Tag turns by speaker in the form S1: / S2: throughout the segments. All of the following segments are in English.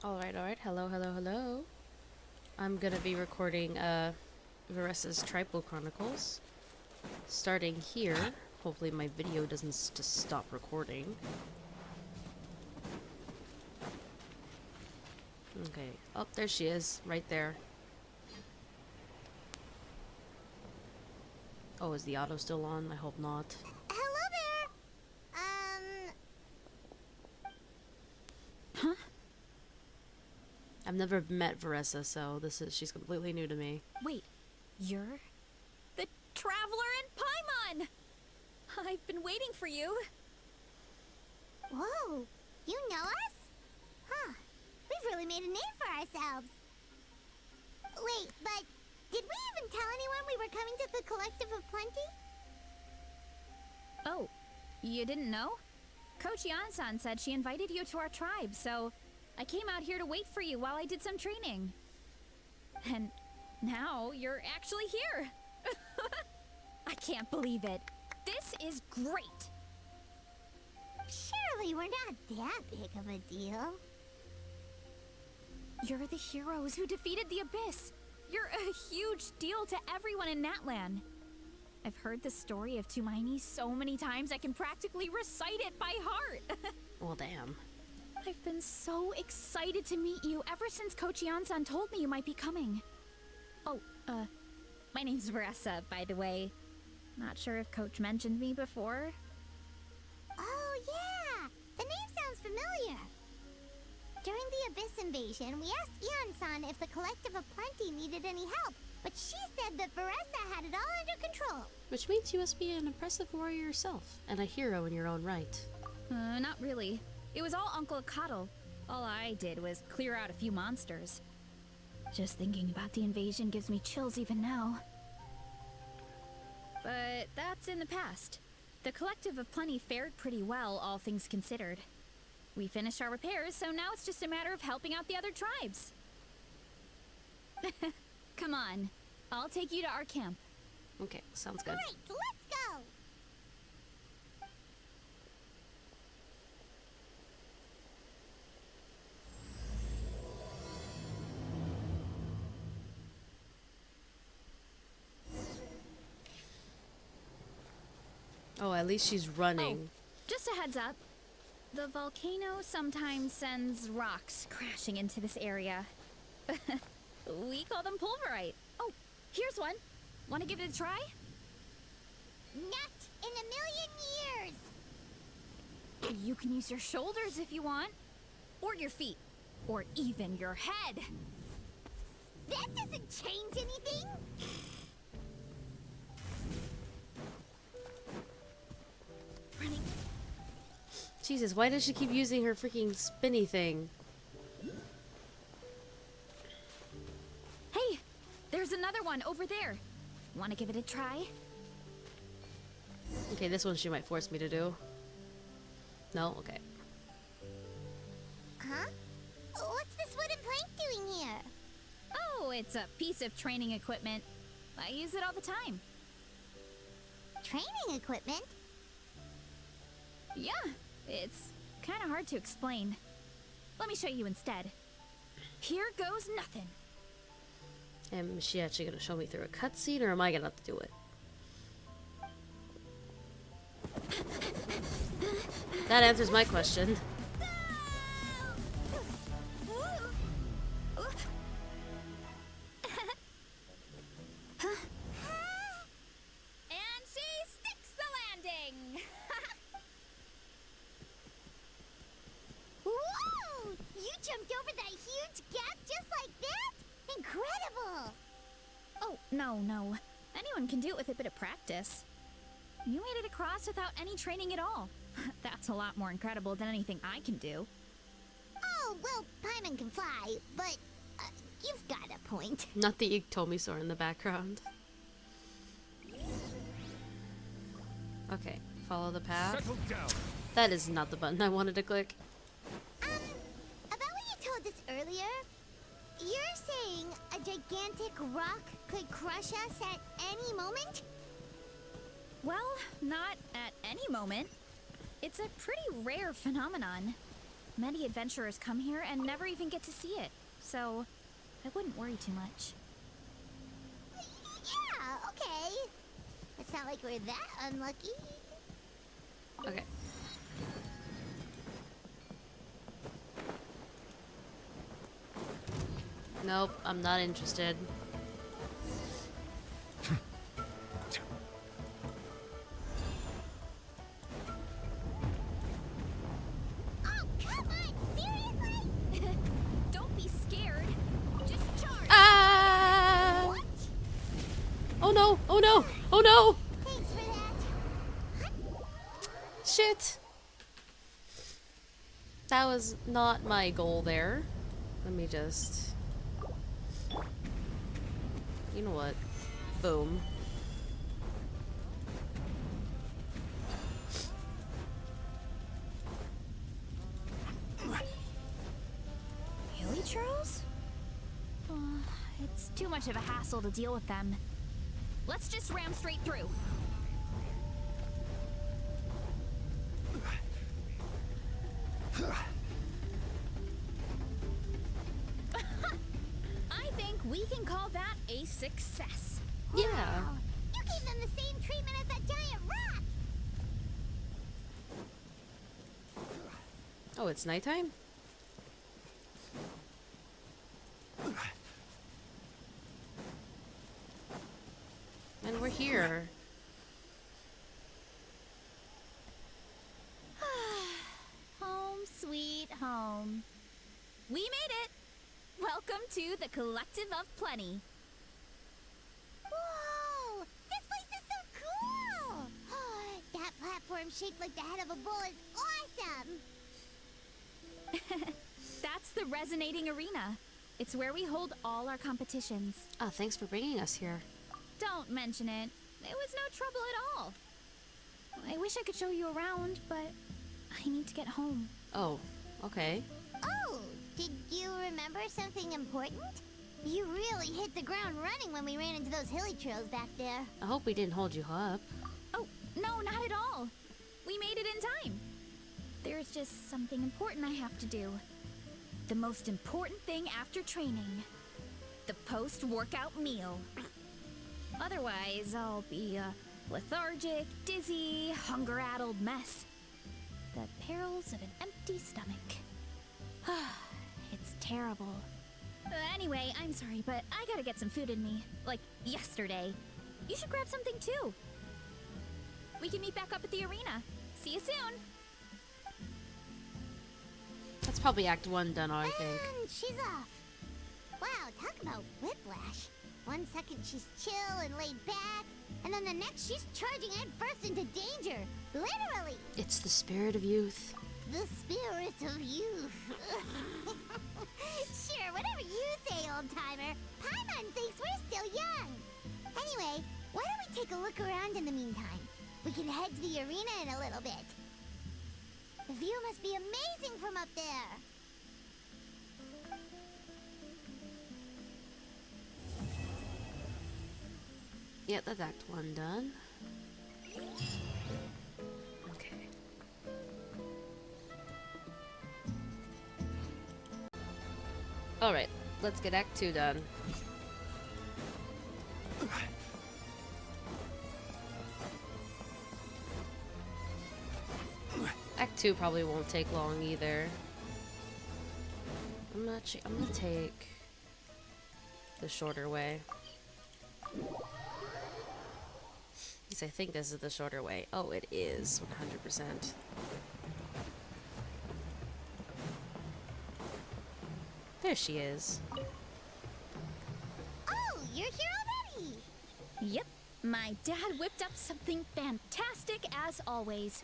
S1: Alright. Hello, hello, hello. I'm gonna be recording Varesa's Tribal Chronicles. Starting here. Hopefully my video doesn't just stop recording. Okay. Oh, there she is. Right there. Oh, is the auto still on? I hope not.
S2: Hello there. Huh?
S1: I've never met Varesa, so she's completely new to me.
S3: Wait, you're the traveler in Paimon! I've been waiting for you.
S2: Whoa, you know us? Huh, we've really made a name for ourselves. Wait, but did we even tell anyone we were coming to the Collective of Plenty?
S3: Oh, you didn't know? Coach Yan-san said she invited you to our tribe, so I came out here to wait for you while I did some training. And now you're actually here. I can't believe it. This is great.
S2: Surely we're not that big of a deal.
S3: You're the heroes who defeated the Abyss. You're a huge deal to everyone in Natlan. I've heard the story of Tumaini so many times I can practically recite it by heart.
S1: Well, damn.
S3: I've been so excited to meet you ever since Coach Yan-san told me you might be coming. Oh, my name's Varesa, by the way. Not sure if Coach mentioned me before.
S2: Oh yeah, the name sounds familiar. During the Abyss invasion, we asked Ian-san if the Collective of Plenty needed any help, but she said that Varesa had it all under control.
S1: Which means you must be an impressive warrior yourself, and a hero in your own right.
S3: Not really. It was all Uncle Akatl. All I did was clear out a few monsters. Just thinking about the invasion gives me chills even now. But that's in the past. The Collective of Plenty fared pretty well, all things considered. We finished our repairs, so now it's just a matter of helping out the other tribes. Come on, I'll take you to our camp.
S1: Okay, sounds good.
S2: Great, let's go!
S1: Oh, at least she's running.
S3: Just a heads up. The volcano sometimes sends rocks crashing into this area. We call them pulverite. Oh, here's one. Want to give it a try?
S2: Not in a million years!
S3: You can use your shoulders if you want. Or your feet. Or even your head.
S2: That doesn't change anything!
S3: Running.
S1: Jesus, why does she keep using her freaking spinny thing?
S3: Hey, there's another one over there. Want to give it a try?
S1: Okay, this one she might force me to do. No? Okay.
S2: Huh? What's this wooden plank doing here?
S3: Oh, it's a piece of training equipment. I use it all the time.
S2: Training equipment?
S3: Yeah, it's kind of hard to explain. Let me show you instead. Here goes nothing.
S1: Is she actually gonna show me through a cutscene, or am I gonna have to do it? That answers my question.
S3: And she sticks the landing!
S2: Whoa! You jumped over that huge gap just like that? Incredible!
S3: Oh, no. Anyone can do it with a bit of practice. You made it across without any training at all. That's a lot more incredible than anything I can do.
S2: Oh, well, Paimon can fly, but you've got a point.
S1: Not the Iktomi sword in the background. Okay, follow the path.
S4: Settle down.
S1: That is not the button I wanted to click.
S2: About what you told us earlier, you're saying a gigantic rock could crush us at any moment?
S3: Well, not at any moment. It's a pretty rare phenomenon. Many adventurers come here and never even get to see it, so I wouldn't worry too much.
S2: Yeah, okay. It's not like we're that unlucky.
S1: Okay. Nope, I'm not interested.
S2: Oh, come on! Seriously?
S3: Don't be scared. Just charge.
S1: Ah!
S2: What?
S1: Oh no! Oh no! Oh no!
S2: Thanks for that.
S1: Shit! That was not my goal there. Let me just... You know what? Boom.
S3: Hilly churls? It's too much of a hassle to deal with them. Let's just ram straight through. I think we can call that a success.
S1: Yeah.
S2: Wow. You gave them the same treatment as that giant rock.
S1: Oh, it's nighttime? And we're here.
S3: Home sweet home. We made it! Welcome to the Collective of Plenty.
S2: Whoa! This place is so cool! That platform shaped like the head of a bull is awesome!
S3: That's the Resonating Arena. It's where we hold all our competitions.
S1: Oh, thanks for bringing us here.
S3: Don't mention it. It was no trouble at all. I wish I could show you around, but I need to get home.
S1: Oh, okay.
S2: Oh, did you remember something important? You really hit the ground running when we ran into those hilly trails back there.
S1: I hope we didn't hold you up.
S3: Oh, no, not at all. We made it in time. There's just something important I have to do. The most important thing after training. The post-workout meal. Otherwise, I'll be a lethargic, dizzy, hunger-addled mess. The perils of an empty stomach. It's terrible. Anyway, I'm sorry, but I gotta get some food in me. Like, yesterday. You should grab something, too. We can meet back up at the arena. See you soon!
S1: That's probably Act 1 done, I think.
S2: And she's off. Wow, talk about whiplash. 1 second she's chill and laid back, and then the next she's charging headfirst into danger. Literally.
S1: It's the spirit of youth.
S2: The spirit of youth. Sure, whatever you say, old-timer. Paimon thinks we're still young. Anyway, why don't we take a look around in the meantime? We can head to the arena in a little bit. The view must be amazing from up there.
S1: Yeah, that's Act 1 done. Okay. Alright, let's get Act 2 done. Act 2 probably won't take long either. I'm gonna take the shorter way. At least I think this is the shorter way. Oh, it is 100%. There she is.
S2: Oh, you're here already.
S3: Yep, my dad whipped up something fantastic as always.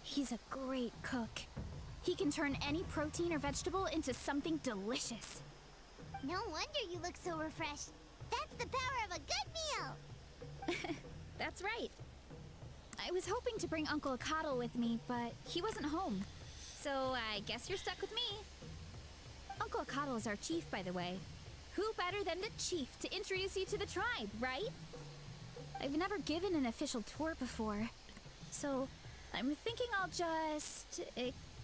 S3: He's a great cook. He can turn any protein or vegetable into something delicious.
S2: No wonder you look so refreshed. That's the power of a good meal.
S3: That's right. I was hoping to bring Uncle Akatl with me, but he wasn't home. So I guess you're stuck with me. Uncle Akatl is our chief, by the way. Who better than the chief to introduce you to the tribe, right? I've never given an official tour before, so I'm thinking I'll just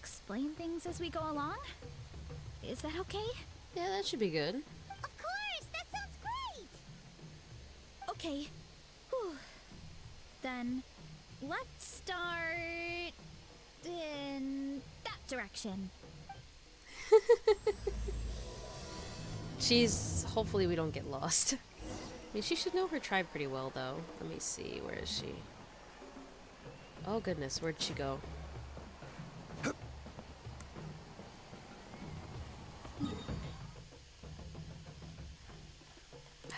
S3: explain things as we go along. Is that okay?
S1: Yeah, that should be good.
S2: Of course! That sounds great!
S3: Okay. Whew. Then let's start in that direction.
S1: Hopefully we don't get lost. I mean, she should know her tribe pretty well, though. Let me see, where is she? Oh goodness, where'd she go?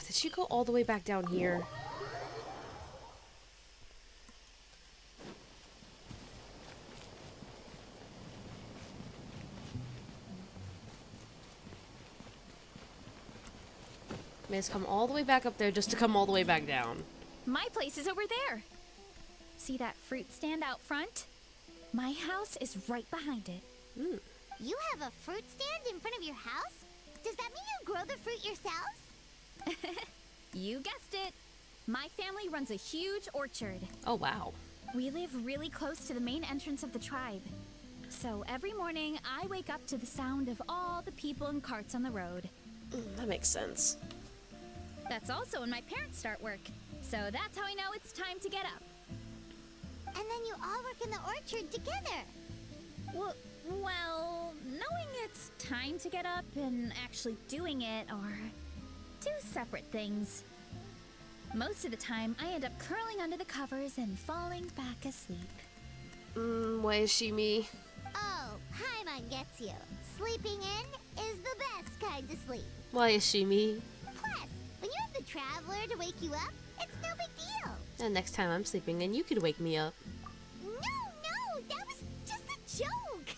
S1: Did she go all the way back down here? May has come all the way back up there just to come all the way back down.
S3: My place is over there. See that fruit stand out front? My house is right behind it.
S2: You have a fruit stand in front of your house? Does that mean you grow the fruit yourselves?
S3: You guessed it. My family runs a huge orchard.
S1: Oh wow.
S3: We live really close to the main entrance of the tribe. So every morning, I wake up to the sound of all the people and carts on the road.
S1: That makes sense.
S3: That's also when my parents start work. So that's how I know it's time to get up.
S2: And then you all work in the orchard together.
S3: Well, knowing it's time to get up and actually doing it are two separate things. Most of the time, I end up curling under the covers and falling back asleep.
S1: Why is she me?
S2: Oh, Paimon gets you. Sleeping in is the best kind of sleep.
S1: Why is she me?
S2: Plus, when you have the traveler to wake you up, it's no big deal.
S1: And next time I'm sleeping and you could wake me up.
S2: No, that was just a joke.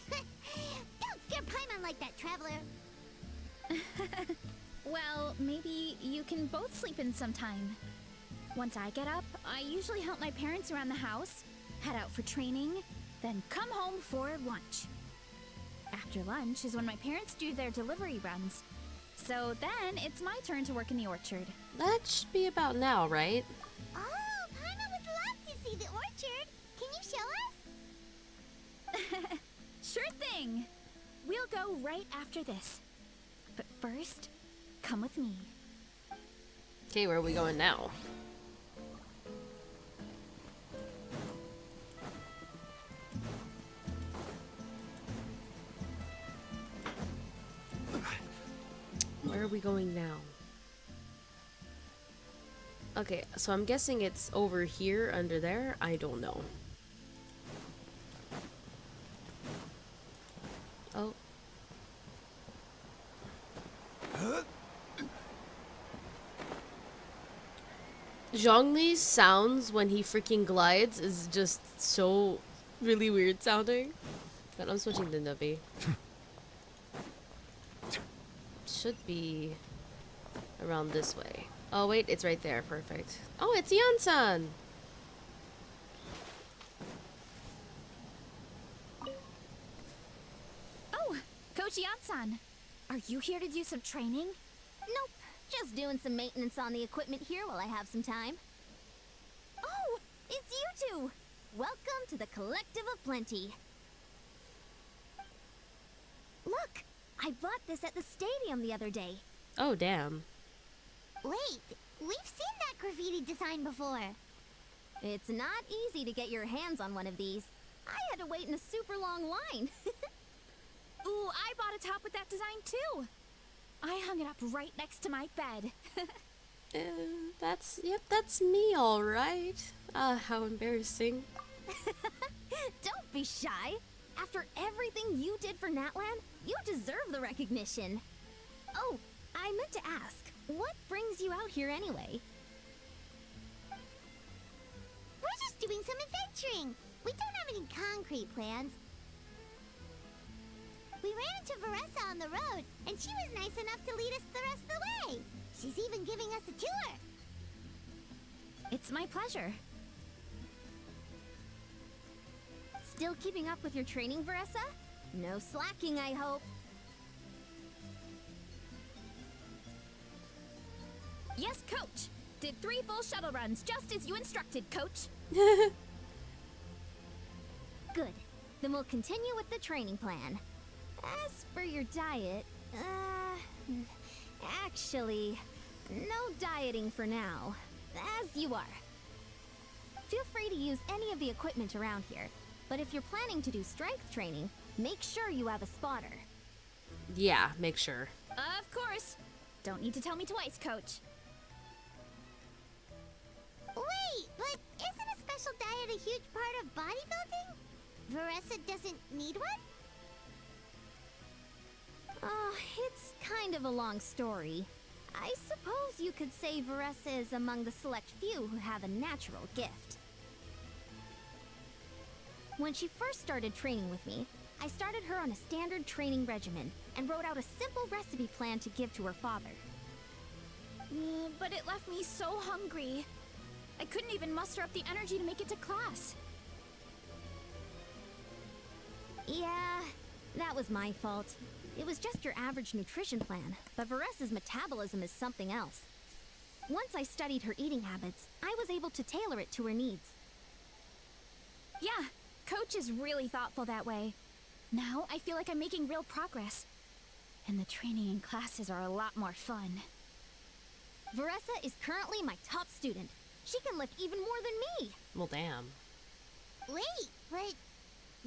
S2: Don't scare Paimon like that, traveler.
S3: Well, maybe you can both sleep in sometime. Once I get up, I usually help my parents around the house, head out for training, then come home for lunch. After lunch is when my parents do their delivery runs. So then it's my turn to work in the orchard.
S1: That should be about now, right?
S2: Oh, Paimon would love to see the orchard. Can you show us?
S3: Sure thing! We'll go right after this. But first, come with me.
S1: Okay, where are we going now? Where are we going now? Okay, so I'm guessing it's over here, under there. I don't know. Oh. Zhongli's sounds when he freaking glides is just so really weird sounding. But I'm switching to Navi. Should be around this way. Oh wait, it's right there. Perfect. Oh, it's Yan-san!
S3: Oh, Coach Yan-san. Are you here to do some training?
S2: Nope. Just doing some maintenance on the equipment here while I have some time. Oh, it's you two! Welcome to the Collective of Plenty. Look, I bought this at the stadium the other day.
S1: Oh, damn.
S2: Wait, we've seen that graffiti design before. It's not easy to get your hands on one of these. I had to wait in a super long line.
S3: Ooh, I bought a top with that design too. I hung it up right next to my bed.
S1: That's me, alright. How embarrassing.
S2: Don't be shy. After everything you did for Natlan, you deserve the recognition. Oh, I meant to ask, what brings you out here anyway? We're just doing some adventuring. We don't have any concrete plans. We ran into Varesa on the road, and she was nice enough to lead us the rest of the way. She's even giving us a tour.
S3: It's my pleasure.
S2: Still keeping up with your training, Varesa? No slacking, I hope.
S3: Yes, Coach. Did 3 full shuttle runs just as you instructed, Coach.
S2: Good. Then we'll continue with the training plan. As for your diet, actually, no dieting for now. As you are. Feel free to use any of the equipment around here, but if you're planning to do strength training, make sure you have a spotter.
S1: Yeah, make sure.
S3: Of course. Don't need to tell me twice, Coach.
S2: Wait, but isn't a special diet a huge part of bodybuilding? Varesa doesn't need one? Oh, it's kind of a long story. I suppose you could say Varesa is among the select few who have a natural gift. When she first started training with me, I started her on a standard training regimen and wrote out a simple recipe plan to give to her father.
S3: But it left me so hungry. I couldn't even muster up the energy to make it to class.
S2: Yeah, that was my fault. It was just your average nutrition plan, but Varesa's metabolism is something else. Once I studied her eating habits, I was able to tailor it to her needs.
S3: Yeah, Coach is really thoughtful that way. Now I feel like I'm making real progress. And the training and classes are a lot more fun.
S2: Varesa is currently my top student. She can lift even more than me.
S1: Well, damn.
S2: Wait, but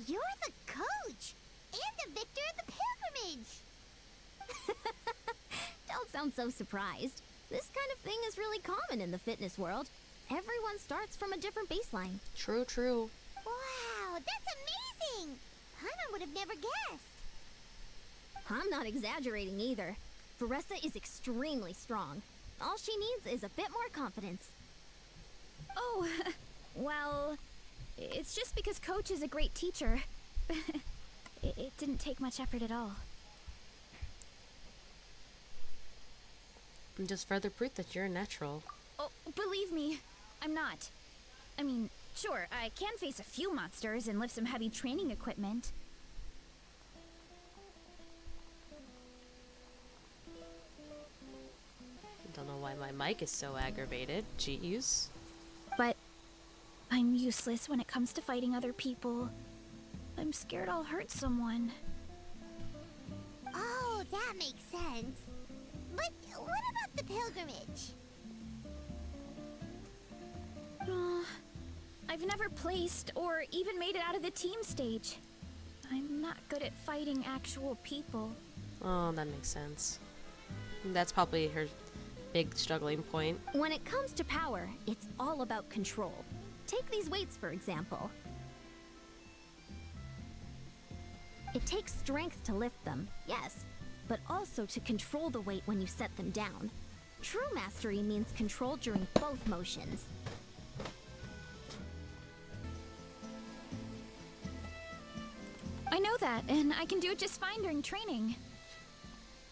S2: you're the coach and the victor of the pilgrimage. Don't sound so surprised. This kind of thing is really common in the fitness world. Everyone starts from a different baseline.
S1: True, true.
S2: Wow, that's amazing! Paimon would have never guessed. I'm not exaggerating either. Varesa is extremely strong. All she needs is a bit more confidence.
S3: Oh, well, it's just because Coach is a great teacher. It didn't take much effort at all.
S1: And just further proof that you're a natural.
S3: Oh, believe me, I'm not. I mean, sure, I can face a few monsters and lift some heavy training equipment.
S1: Don't know why my mic is so aggravated. Jeez.
S3: But I'm useless when it comes to fighting other people. I'm scared I'll hurt someone.
S2: Oh, that makes sense. But what about the pilgrimage?
S3: I've never placed or even made it out of the team stage. I'm not good at fighting actual people.
S1: Oh, that makes sense. That's probably her big struggling point.
S2: When it comes to power, it's all about control. Take these weights, for example. It takes strength to lift them, yes, but also to control the weight when you set them down. True mastery means control during both motions.
S3: I know that, and I can do it just fine during training.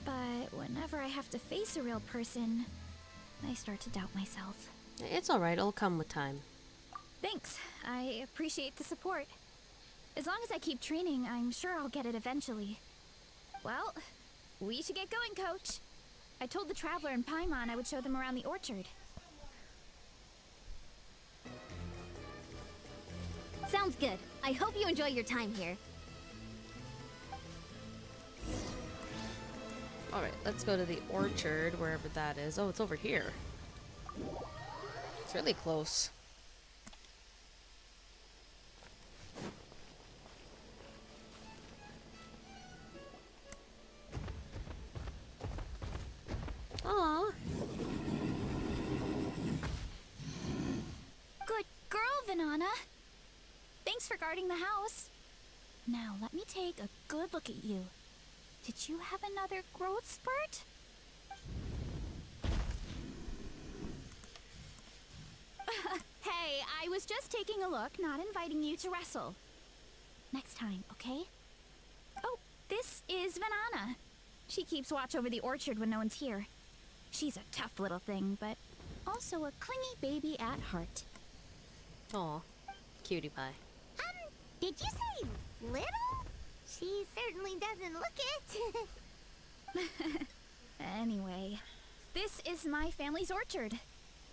S3: But whenever I have to face a real person, I start to doubt myself.
S1: It's alright, it'll come with time.
S3: Thanks. I appreciate the support. As long as I keep training, I'm sure I'll get it eventually. Well, we should get going, Coach. I told the Traveler and Paimon I would show them around the orchard.
S2: Sounds good. I hope you enjoy your time here.
S1: Alright, let's go to the orchard, wherever that is. Oh, it's over here. It's really close. Aww.
S3: Good girl, Vanana. Thanks for guarding the house. Now, let me take a good look at you. Did you have another growth spurt? Hey, I was just taking a look, not inviting you to wrestle. Next time, okay? Oh, this is Vanana. She keeps watch over the orchard when no one's here. She's a tough little thing, but also a clingy baby at heart.
S1: Aw. Cutie pie.
S2: Did you say little? She certainly doesn't look it.
S3: Anyway, this is my family's orchard.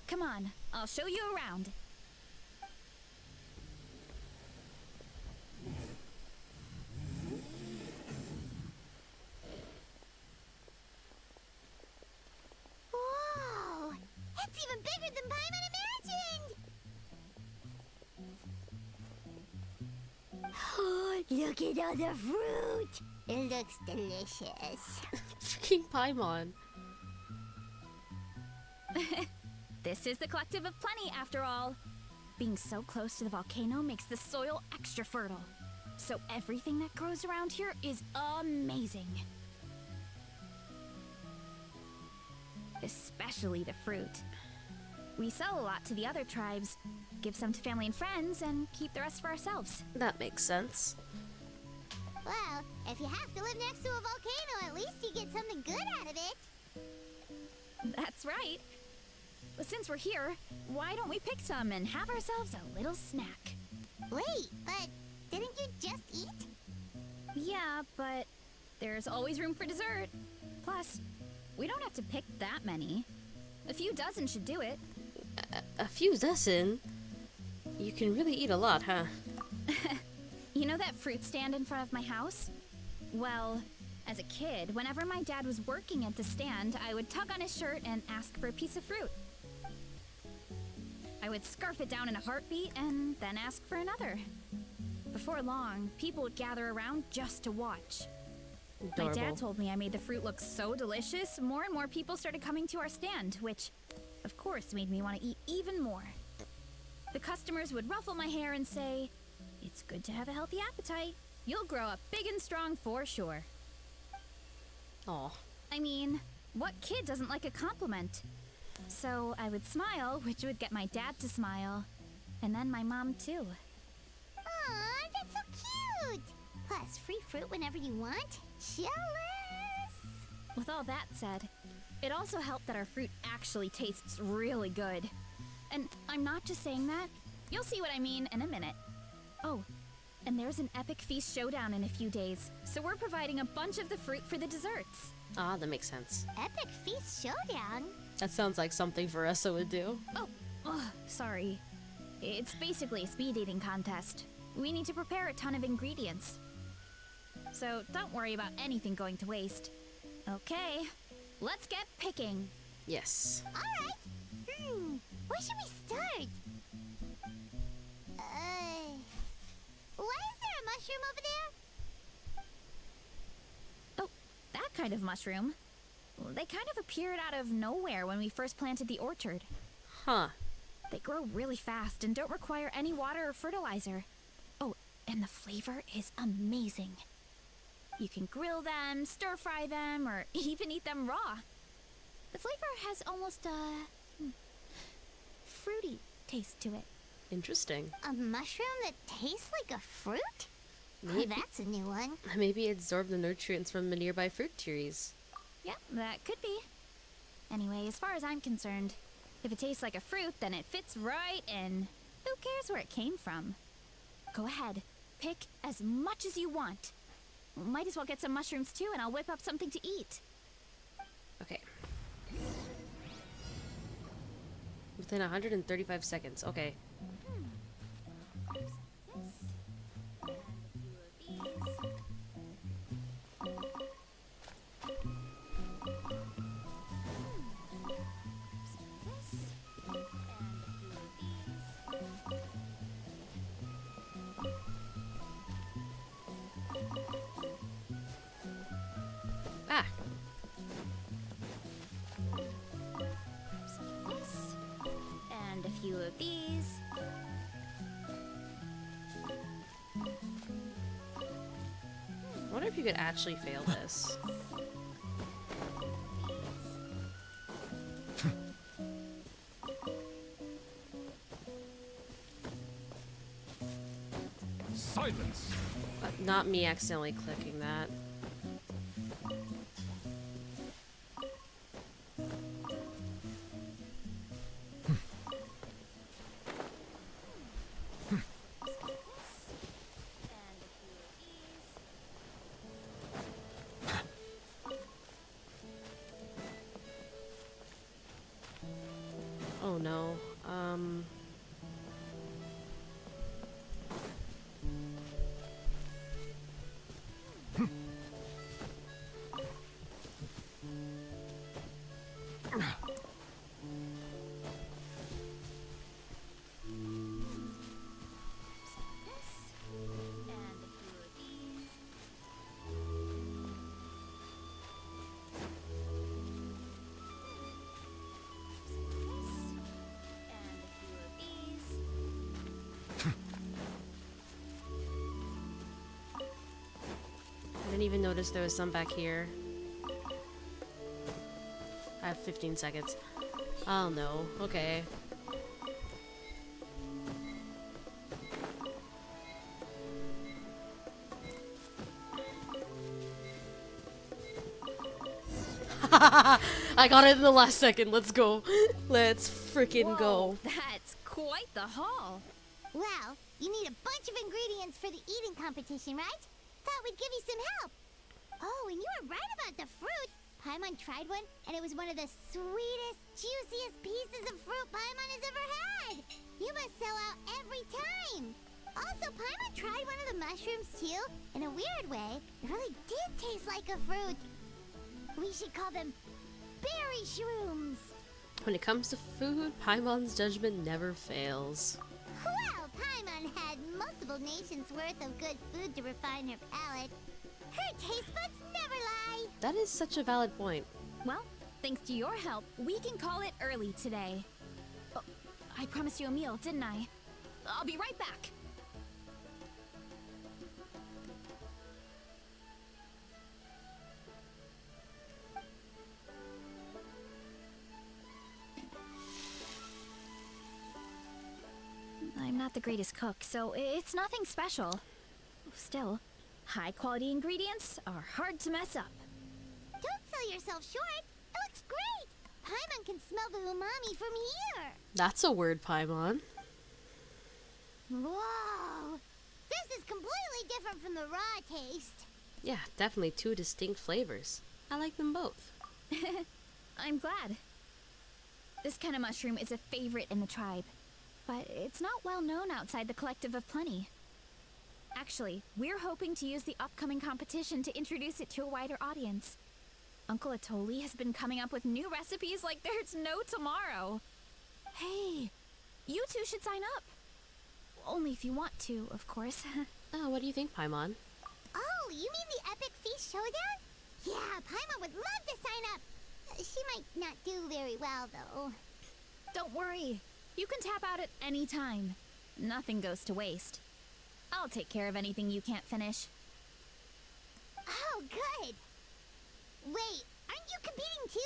S3: Come on, I'll show you around.
S2: It's even bigger than Paimon imagined! Look at all the fruit! It looks delicious.
S1: Freaking Paimon.
S3: This is the Collective of Plenty, after all. Being so close to the volcano makes the soil extra fertile. So everything that grows around here is amazing. Especially the fruit. We sell a lot to the other tribes, give some to family and friends, and keep the rest for ourselves.
S1: That makes sense.
S2: Well, if you have to live next to a volcano, at least you get something good out of it.
S3: That's right. But since we're here, why don't we pick some and have ourselves a little snack?
S2: Wait, but didn't you just eat?
S3: Yeah, but there's always room for dessert. Plus, we don't have to pick that many. A few dozen should do it.
S1: A few dozen? You can really eat a lot, huh?
S3: You know that fruit stand in front of my house? Well, as a kid, whenever my dad was working at the stand, I would tug on his shirt and ask for a piece of fruit. I would scarf it down in a heartbeat and then ask for another. Before long, people would gather around just to watch.
S1: Adorable.
S3: My dad told me I made the fruit look so delicious, more and more people started coming to our stand, which, of course, made me want to eat even more. The customers would ruffle my hair and say, "It's good to have a healthy appetite. You'll grow up big and strong for sure."
S1: Aw.
S3: I mean, what kid doesn't like a compliment? So I would smile, which would get my dad to smile, and then my mom too.
S2: Aw, that's so cute! Plus, free fruit whenever you want. Jealous!
S3: With all that said, it also helped that our fruit actually tastes really good. And I'm not just saying that. You'll see what I mean in a minute. Oh, and there's an epic feast showdown in a few days, so we're providing a bunch of the fruit for the desserts.
S1: Ah, that makes sense.
S2: Epic Feast Showdown?
S1: That sounds like something Varesa would do.
S3: Oh, sorry. It's basically a speed eating contest. We need to prepare a ton of ingredients. So don't worry about anything going to waste. Okay, let's get picking.
S1: Yes.
S2: Alright. Where should we start? Why is there a mushroom over there?
S3: Oh, that kind of mushroom. They kind of appeared out of nowhere when we first planted the orchard.
S1: Huh.
S3: They grow really fast and don't require any water or fertilizer. Oh, and the flavor is amazing. You can grill them, stir fry them, or even eat them raw. The flavor has almost a fruity taste to it.
S1: Interesting.
S2: A mushroom that tastes like a fruit?
S1: Maybe,
S2: That's a new one.
S1: maybe it absorbed the nutrients from the nearby fruit trees.
S3: Yeah, that could be. Anyway, as far as I'm concerned, if it tastes like a fruit, then it fits right in. Who cares where it came from? Go ahead, pick as much as you want. Might as well get some mushrooms too, and I'll whip up something to eat.
S1: Okay. Within 135 seconds. Okay. Ah.
S3: This, and a few of these.
S1: I wonder if you could actually fail this.
S4: Silence!
S1: Not me accidentally clicking that. Oh no. didn't even notice there was some back here. I have 15 seconds. Oh no. Okay. I got it in the last second. Let's go. Let's freaking go.
S3: That's quite the haul.
S2: Well, you need a bunch of ingredients for the eating competition, right? Thought we'd give you some help. Oh, and you were right about the fruit. Paimon tried one, and it was one of the sweetest, juiciest pieces of fruit Paimon has ever had. You must sell out every time. Also, Paimon tried one of the mushrooms too. In a weird way, it really did taste like a fruit. We should call them berry shrooms.
S1: When it comes to food, Paimon's judgment never fails.
S2: Well, Paimon had multiple nations' worth of good food to refine her palate. Her taste buds never lie.
S1: That is such a valid point.
S3: Well, thanks to your help, we can call it early today. Oh, I promised you a meal, didn't I? I'll be right back. I'm not the greatest cook, so it's nothing special. Still, high-quality ingredients are hard to mess up.
S2: Don't sell yourself short. It looks great. Paimon can smell the umami from here.
S1: That's a word, Paimon.
S2: Whoa! This is completely different from the raw taste.
S1: Yeah, definitely two distinct flavors. I like them both.
S3: I'm glad. This kind of mushroom is a favorite in the tribe, but it's not well known outside the Collective of Plenty. Actually, we're hoping to use the upcoming competition to introduce it to a wider audience. Uncle Atoli has been coming up with new recipes like there's no tomorrow. Hey, you two should sign up. Only if you want to, of course.
S1: Oh, what do you think, Paimon?
S2: Oh, you mean the Epic Feast Showdown? Yeah, Paimon would love to sign up. She might not do very well, though.
S3: Don't worry. You can tap out at any time. Nothing goes to waste. I'll take care of anything you can't finish.
S2: Oh, good. Wait, aren't you competing too?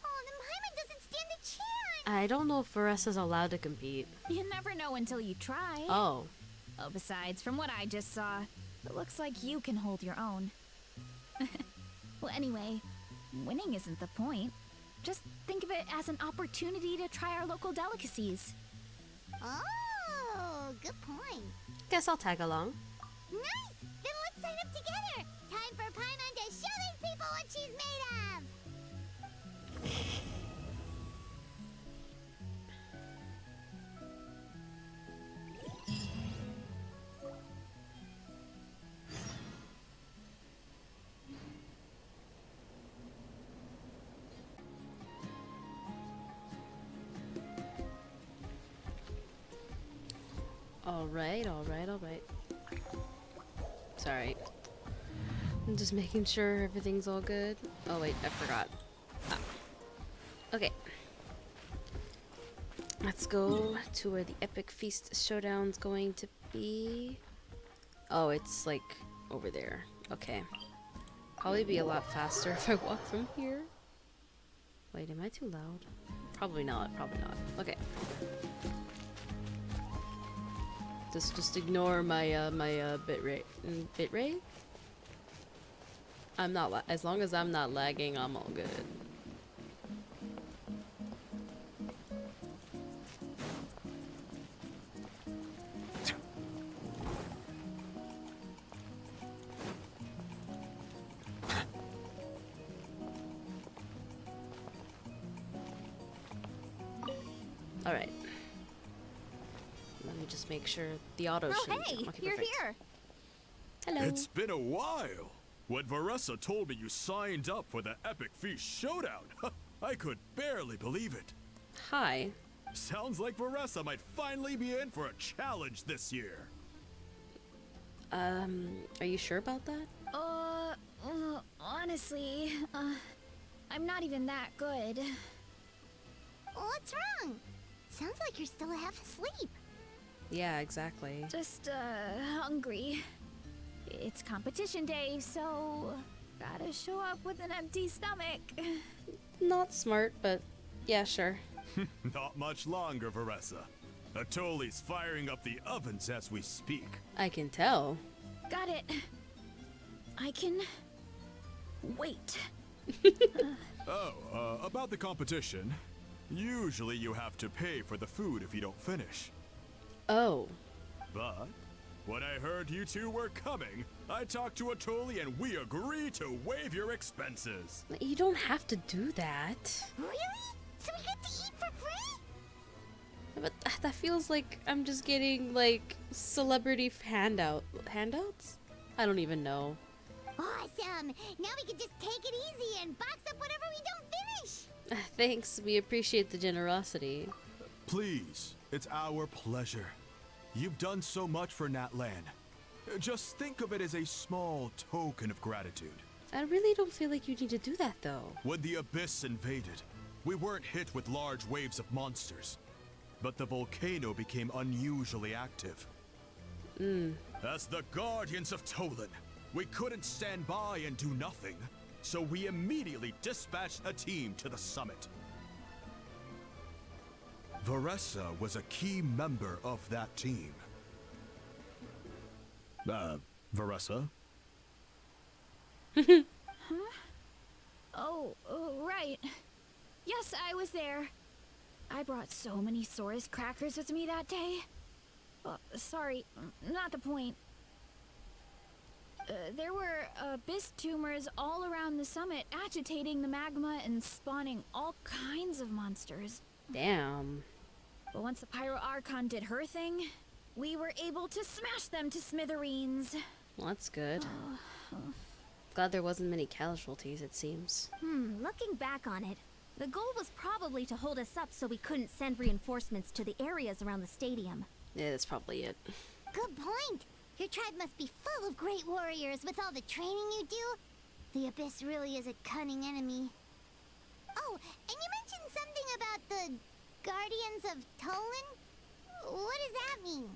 S2: Oh, then Paimon doesn't stand a chance.
S1: I don't know if Varesa's allowed to compete.
S3: You never know until you try.
S1: Oh.
S3: Oh, besides, from what I just saw, it looks like you can hold your own. Well, anyway, winning isn't the point. Just think of it as an opportunity to try our local delicacies.
S2: Oh, good point.
S1: Guess I'll tag along.
S2: Nice! Then let's sign up together. Time for Paimon to show these people what she's made of.
S1: Alright. Sorry. I'm just making sure everything's all good. Oh wait, I forgot. Ah. Okay. Let's go to where the Epic Feast Showdown's going to be. Oh, it's like over there. Okay. Probably be a lot faster if I walk from here. Wait, am I too loud? Probably not, Okay. Just ignore my bit rate. Bit rate? I'm not as long as I'm not lagging, I'm all good. All right. Let me just make sure the auto
S3: Oh,
S1: shouldn't-
S3: hey,
S1: okay,
S3: you're
S1: perfect.
S3: here.
S1: Hello.
S4: It's been a while. When Varesa told me you signed up for the Epic Feast Showdown, I could barely believe it.
S1: Hi.
S4: Sounds like Varesa might finally be in for a challenge this year.
S1: Are you sure about that?
S3: Honestly, I'm not even that good.
S2: What's wrong? Sounds like you're still half asleep.
S1: Yeah, exactly.
S3: Just, hungry. It's competition day, so gotta show up with an empty stomach.
S1: Not smart, but yeah, sure.
S4: Not much longer, Varesa. Atoli's firing up the ovens as we speak.
S1: I can tell.
S3: Got it. I can wait.
S4: About the competition. Usually you have to pay for the food if you don't finish.
S1: Oh.
S4: But when I heard you two were coming, I talked to Atoli and we agreed to waive your expenses.
S1: You don't have to do that.
S2: Really? So we get to eat for free?
S1: But that feels like I'm just getting, like, celebrity handouts? I don't even know.
S2: Awesome! Now we can just take it easy and box up whatever we don't finish!
S1: Thanks, we appreciate the generosity.
S4: Please, it's our pleasure. You've done so much for Natlan. Just think of it as a small token of gratitude.
S1: I really don't feel like you need to do that, though.
S4: When the Abyss invaded, we weren't hit with large waves of monsters. But the volcano became unusually active. As the Guardians of Tolan, we couldn't stand by and do nothing, so we immediately dispatched a team to the summit. Varesa was a key member of that team. Varesa?
S3: Oh, right. Yes, I was there. I brought so many Saurus crackers with me that day. Sorry, not the point. There were abyss tumors all around the summit, agitating the magma and spawning all kinds of monsters.
S1: Damn.
S3: But once the Pyro Archon did her thing, we were able to smash them to smithereens.
S1: Well, that's good. Glad there wasn't many casualties, it seems.
S5: Looking back on it, the goal was probably to hold us up so we couldn't send reinforcements to the areas around the stadium.
S1: Yeah, that's probably it.
S2: Good point! Your tribe must be full of great warriors with all the training you do. The Abyss really is a cunning enemy. Oh, and you mentioned something about the Guardians of Tolan? What does that mean?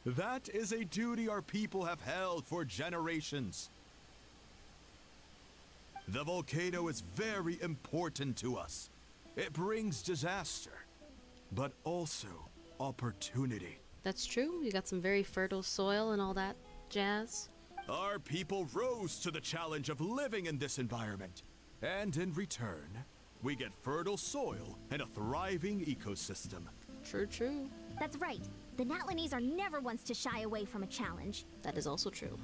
S4: That is a duty our people have held for generations. The volcano is very important to us. It brings disaster, but also opportunity.
S1: That's true. We got some very fertile soil and all that jazz.
S4: Our people rose to the challenge of living in this environment. And in return, we get fertile soil and a thriving ecosystem.
S1: True, true.
S5: That's right. The Natlanese are never ones to shy away from a challenge.
S1: That is also true.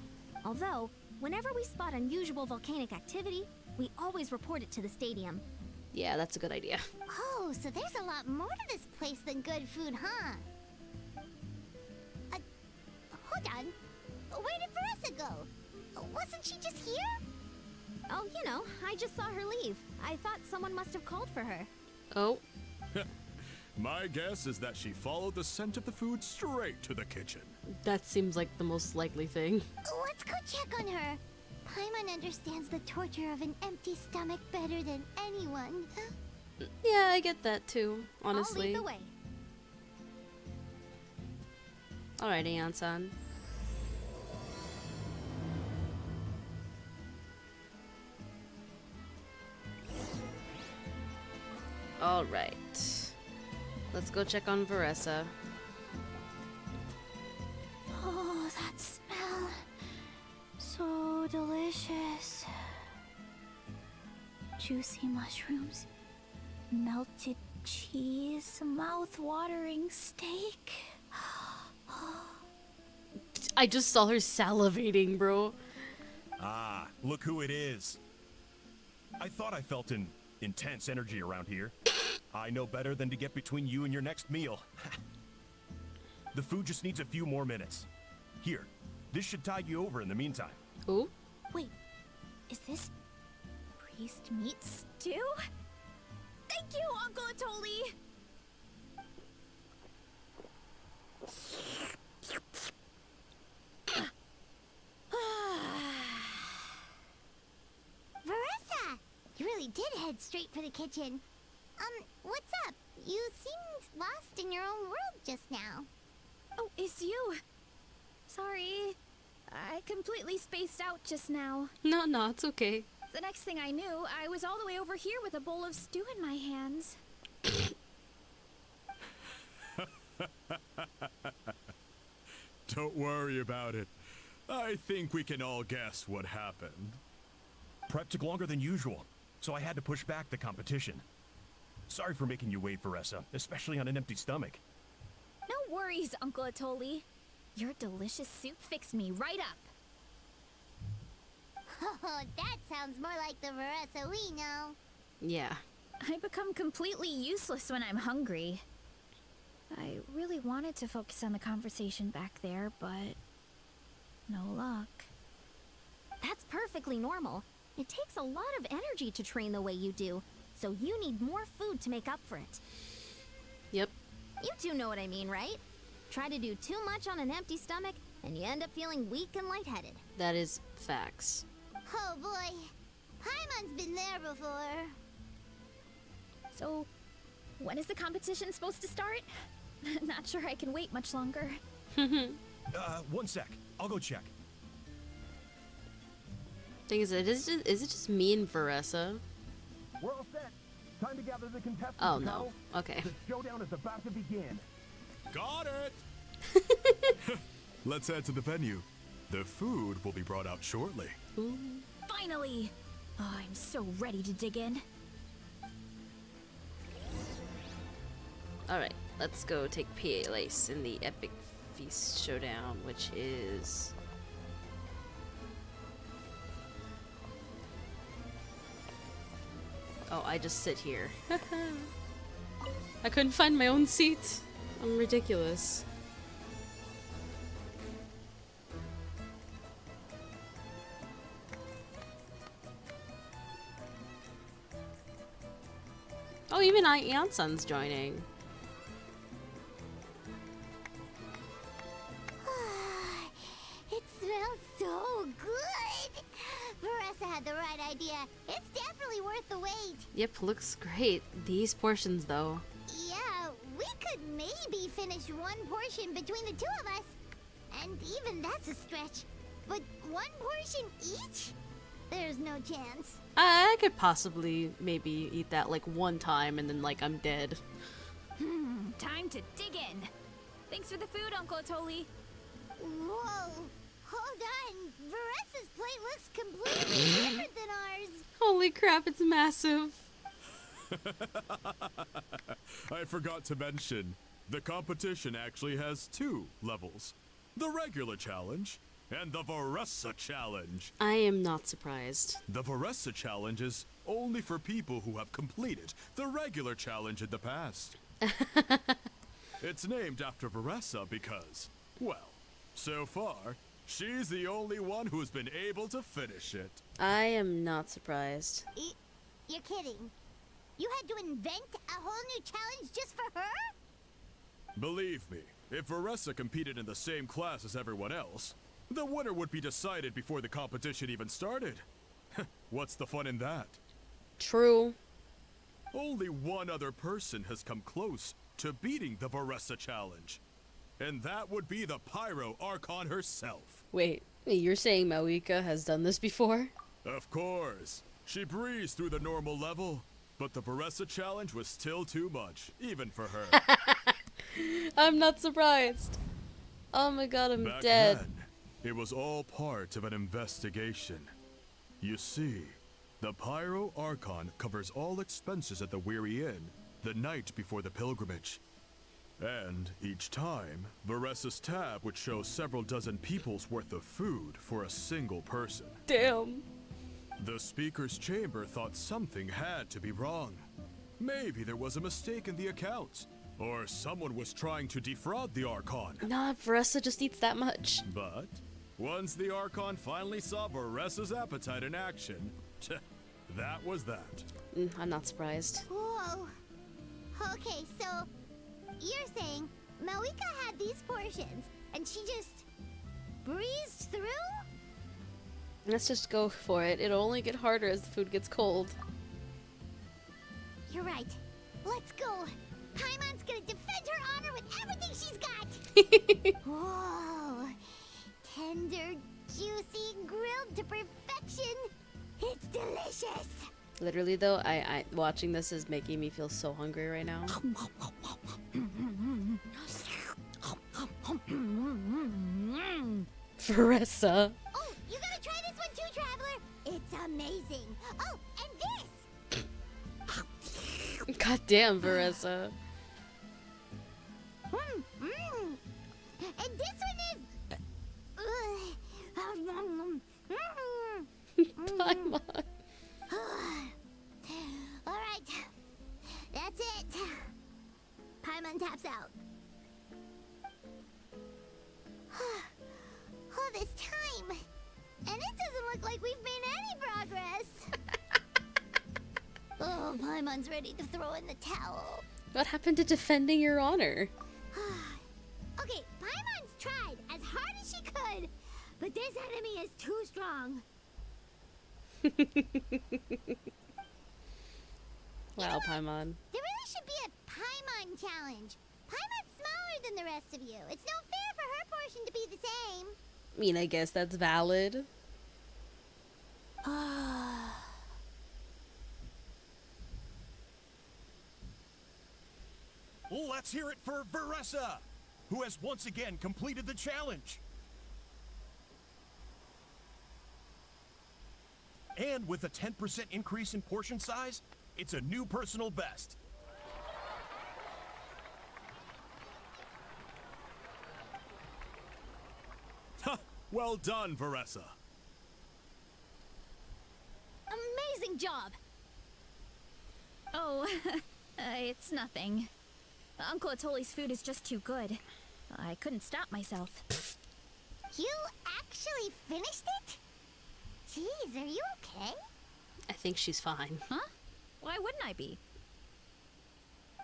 S5: Although, whenever we spot unusual volcanic activity, we always report it to the stadium.
S1: Yeah, that's a good idea.
S2: Oh, so there's a lot more to this place than good food, huh? Hold on. Where did Varesa go? Wasn't she just here?
S5: Oh, you know, I just saw her leave. I thought someone must have called for her.
S1: Oh,
S4: My guess is that she followed the scent of the food straight to the kitchen.
S1: that seems like the most likely thing.
S2: Let's go check on her. Paimon understands the torture of an empty stomach better than anyone.
S1: Yeah, I get that too, honestly.
S5: I'll lead the way.
S1: Alright, Aeon-san. Alright. Let's go check on Varesa.
S2: Oh, that smell. So delicious. Juicy mushrooms, melted cheese, mouth-watering steak.
S1: I just saw her salivating, bro.
S6: Ah, look who it is. I thought I felt an intense energy around here. I know better than to get between you and your next meal. The food just needs a few more minutes. Here, this should tide you over in the meantime.
S1: Ooh.
S5: Wait, is this priest meat stew?
S3: Thank you, Uncle Atoli!
S2: Varesa! You really did head straight for the kitchen. What's up? You seemed lost in your own world just now.
S3: Oh, it's you. Sorry. I completely spaced out just now.
S1: No, it's okay.
S3: The next thing I knew, I was all the way over here with a bowl of stew in my hands.
S4: Don't worry about it. I think we can all guess what happened.
S6: Prep took longer than usual, so I had to push back the competition. Sorry for making you wait, Varesa, especially on an empty stomach.
S3: No worries, Uncle Atoli. Your delicious soup fixed me right up.
S2: Oh, that sounds more like the Varesa we know.
S1: Yeah.
S3: I become completely useless when I'm hungry. I really wanted to focus on the conversation back there, but no luck.
S5: That's perfectly normal. It takes a lot of energy to train the way you do, so you need more food to make up for it.
S1: Yep.
S5: You two know what I mean, right? Try to do too much on an empty stomach, and you end up feeling weak and lightheaded.
S1: That is facts.
S2: Oh boy, Paimon's been there before.
S3: So, when is the competition supposed to start? Not sure I can wait much longer.
S6: 1 sec. I'll go check.
S1: Thing is it just me and Varesa?
S6: We're all set. Time to gather the contestants.
S1: Oh no. Okay.
S6: The showdown is about to begin.
S4: Got it! Let's head to the venue. The food will be brought out shortly.
S1: Ooh.
S3: Finally! Oh, I'm so ready to dig in.
S1: Alright, let's go take place in the epic feast showdown, which is... Oh, I just sit here. I couldn't find my own seat. I'm ridiculous. Oh, even Ianson's joining.
S2: It smells so good. Varesa had the right idea. It's definitely worth the wait.
S1: Yep, looks great. These portions, though.
S2: Yeah, we could maybe finish one portion between the two of us. And even that's a stretch. But one portion each? There's no chance.
S1: I could possibly maybe eat that like one time and then like I'm dead.
S3: Time to dig in. Thanks for the food, Uncle Atoli.
S2: Whoa, hold on. Varesa's plate looks completely different than ours.
S1: Holy crap, it's massive.
S4: I forgot to mention, the competition actually has 2 levels. The regular challenge and the Varesa challenge.
S1: I am not surprised.
S4: The Varesa challenge is only for people who have completed the regular challenge in the past. It's named after Varesa because, well, so far, she's the only one who's been able to finish it.
S1: I am not surprised.
S2: You're kidding. You had to invent a whole new challenge just for her?
S4: Believe me, if Varesa competed in the same class as everyone else, the winner would be decided before the competition even started. What's the fun in that?
S1: True.
S4: Only one other person has come close to beating the Varesa challenge. And that would be the Pyro Archon herself.
S1: Wait, you're saying Mawika has done this before?
S4: Of course. She breezed through the normal level, but the Varesa challenge was still too much, even for her.
S1: I'm not surprised. Oh my god, I'm
S4: Back
S1: dead.
S4: then, it was all part of an investigation. You see, the Pyro Archon covers all expenses at the Weary Inn the night before the pilgrimage. And each time, Varesa's tab would show several dozen people's worth of food for a single person.
S1: Damn.
S4: The speaker's chamber thought something had to be wrong. Maybe there was a mistake in the accounts, or someone was trying to defraud the Archon.
S1: Nah, Varesa just eats that much.
S4: But once the Archon finally saw Varesa's appetite in action, that was that.
S1: I'm not surprised.
S2: Whoa. Okay, so you're saying Mawika had these portions and she just breezed through?
S1: Let's just go for it. It'll only get harder as the food gets cold.
S2: You're right. Let's go. Paimon's gonna defend her honor with everything she's got! Whoa! Tender, juicy, grilled to perfection! It's delicious!
S1: Literally though, I watching this is making me feel so hungry right now. Varesa.
S2: Oh, you gotta try this one too, Traveler! It's amazing! Oh, and this!
S1: God damn, Varesa.
S2: And this one is...
S1: Paimon.
S2: Alright. That's it. Paimon taps out. All this time. And it doesn't look like we've made any progress. Oh, Paimon's ready to throw in the towel.
S1: What happened to defending your honor?
S2: Okay, Paimon's tried as hard as she could, but this enemy is too strong.
S1: Wow, Paimon.
S2: There really should be a Paimon challenge. Paimon's smaller than the rest of you. It's no fair for her portion to be the same.
S1: I mean, I guess that's valid.
S6: Let's hear it for Varesa, who has once again completed the challenge. And with a 10% increase in portion size, it's a new personal best.
S4: Ha! Well done, Varesa.
S3: Amazing job! Oh, it's nothing. Uncle Atoli's food is just too good. I couldn't stop myself.
S2: You actually finished it? Jeez, are you okay?
S1: I think she's fine.
S3: Huh? Why wouldn't I be?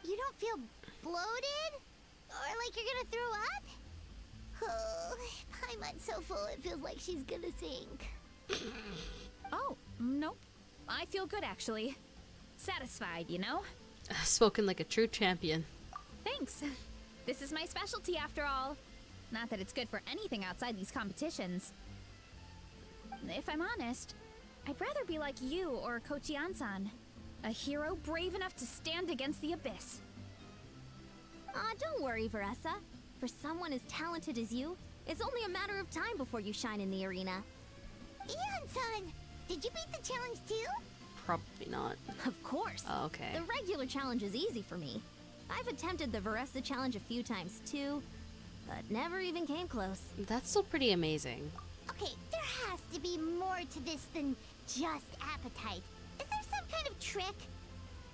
S2: You don't feel bloated? Or like you're gonna throw up? Oh, Paimon's so full it feels like she's gonna sink.
S3: Oh, nope. I feel good, actually. Satisfied, you know?
S1: Spoken like a true champion.
S3: Thanks. This is my specialty, after all. Not that it's good for anything outside these competitions. If I'm honest, I'd rather be like you or Kochi-an-san. A hero brave enough to stand against the abyss.
S5: Aw, don't worry, Varesa. For someone as talented as you, it's only a matter of time before you shine in the arena.
S2: Ian-san, did you beat the challenge too?
S1: Probably not.
S5: Of course.
S1: Oh, okay.
S5: The regular challenge is easy for me. I've attempted the Varesa challenge a few times too, but never even came close.
S1: That's still pretty amazing.
S2: Okay, there has to be more to this than just appetite. Is there some kind of trick?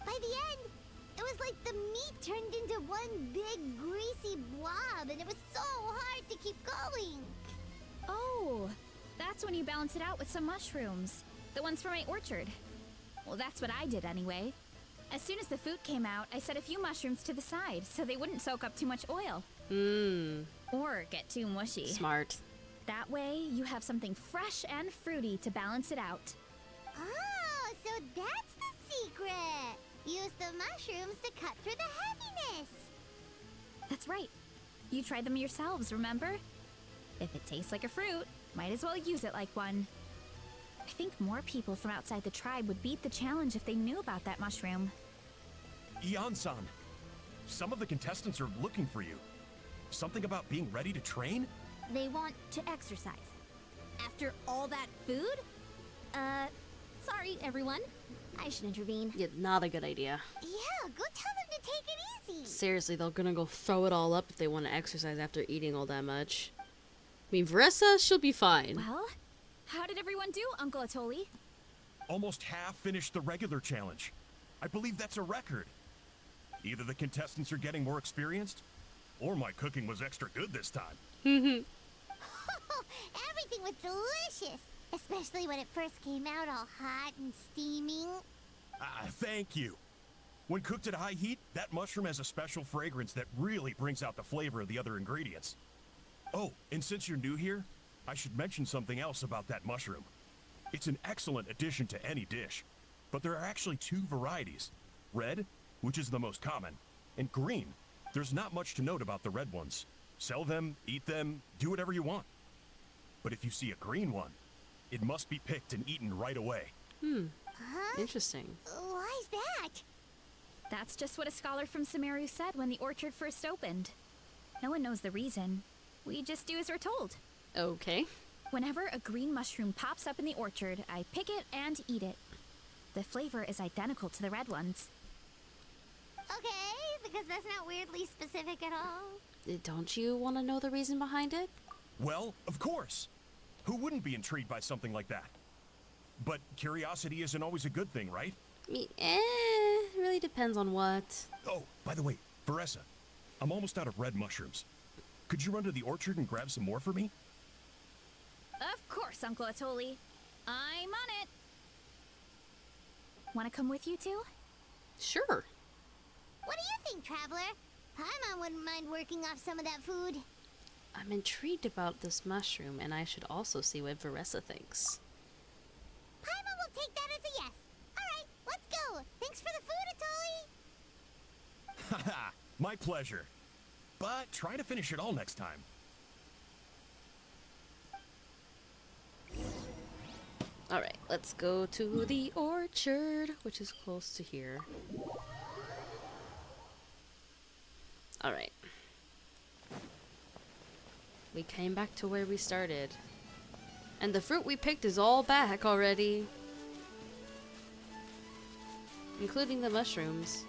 S2: By the end, it was like the meat turned into one big greasy blob and it was so hard to keep going.
S3: Oh, that's when you balance it out with some mushrooms. The ones from my orchard. Well, that's what I did anyway. As soon as the food came out, I set a few mushrooms to the side so they wouldn't soak up too much oil. Or get too mushy.
S1: Smart.
S3: That way, you have something fresh and fruity to balance it out.
S2: Oh, so that's the secret. Use the mushrooms to cut through the heaviness.
S3: That's right. You tried them yourselves, remember? If it tastes like a fruit, might as well use it like one. I think more people from outside the tribe would beat the challenge if they knew about that mushroom.
S6: Ian-san, some of the contestants are looking for you. Something about being ready to train?
S5: They want to exercise. After all that food? Sorry, everyone. I should intervene.
S1: Yeah, not a good idea.
S2: Yeah, go tell them to take it easy.
S1: Seriously, they're gonna go throw it all up if they want to exercise after eating all that much. I mean, Varesa, she'll be fine.
S3: Well, how did everyone do, Uncle Atoli?
S6: Almost half finished the regular challenge. I believe that's a record. Either the contestants are getting more experienced, or my cooking was extra good this time.
S2: Everything was delicious, especially when it first came out all hot and steaming.
S6: Thank you. When cooked at high heat, that mushroom has a special fragrance that really brings out the flavor of the other ingredients. Oh, and since you're new here, I should mention something else about that mushroom. It's an excellent addition to any dish, but there are actually two varieties. Red, which is the most common, And green, there's not much to note about the red ones. Sell them, eat them, do whatever you want. But if you see a green one, it must be picked and eaten right away.
S2: Huh?
S1: Interesting.
S2: Why's that?
S3: That's just what a scholar from Sumeru said when the orchard first opened. No one knows the reason. We just do as we're told.
S1: Okay.
S3: Whenever a green mushroom pops up in the orchard, I pick it and eat it. The flavor is identical to the red ones.
S2: Okay, because that's not weirdly specific at all.
S1: Don't you want to know the reason behind it?
S6: Well, of course. Who wouldn't be intrigued by something like that? But curiosity isn't always a good thing, right?
S1: I mean, it really depends on what.
S6: Oh, by the way, Varesa, I'm almost out of red mushrooms. Could you run to the orchard and grab some more for me?
S3: Of course, Uncle Atoli. I'm on it. Want to come with you too?
S1: Sure.
S2: What do you think, Traveler? Paimon wouldn't mind working off some of that food.
S1: I'm intrigued about this mushroom, and I should also see what Varesa thinks.
S2: Paimon will take that as a yes. Alright, let's go. Thanks for the food, Atoli.
S6: Haha, my pleasure. But try to finish it all next time.
S1: Alright, let's go to the orchard, which is close to here. Alright. We came back to where we started. And the fruit we picked is all back already. Including the mushrooms.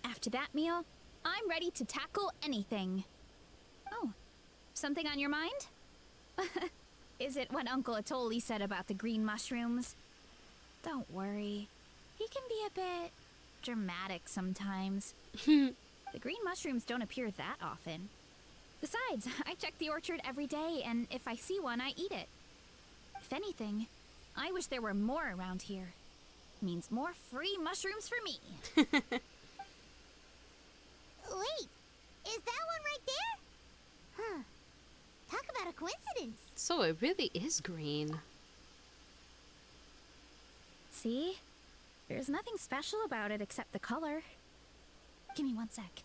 S3: After that meal, I'm ready to tackle anything. Oh, something on your mind? Is it what Uncle Atoli said about the green mushrooms? Don't worry. He can be a bit dramatic sometimes. The green mushrooms don't appear that often. Besides, I check the orchard every day, and if I see one, I eat it. If anything, I wish there were more around here. Means more free mushrooms for me.
S2: Wait, is that one right there? Huh. Talk about a coincidence.
S1: So it really is green.
S3: See? There's nothing special about it except the color. Give me 1 sec.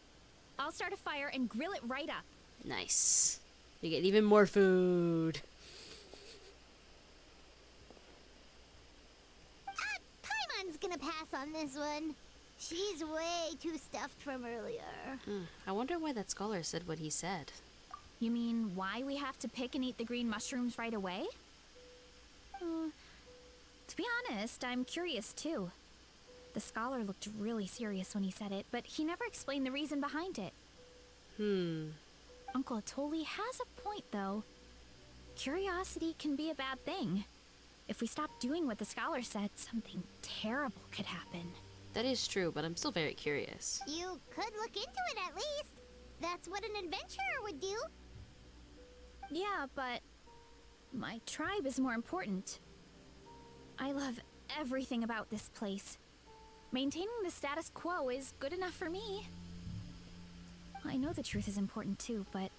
S3: I'll start a fire and grill it right up.
S1: Nice. You get even more food.
S2: Paimon's gonna pass on this one. She's way too stuffed from earlier.
S1: I wonder why that scholar said what he said.
S3: You mean why we have to pick and eat the green mushrooms right away? To be honest, I'm curious too. The scholar looked really serious when he said it, but he never explained the reason behind it. Uncle Atoli has a point, though. Curiosity can be a bad thing. If we stop doing what the scholar said, something terrible could happen.
S1: That is true, but I'm still very curious.
S2: You could look into it at least. That's what an adventurer would do.
S3: Yeah, but my tribe is more important. I love everything about this place. Maintaining the status quo is good enough for me. I know the truth is important too, but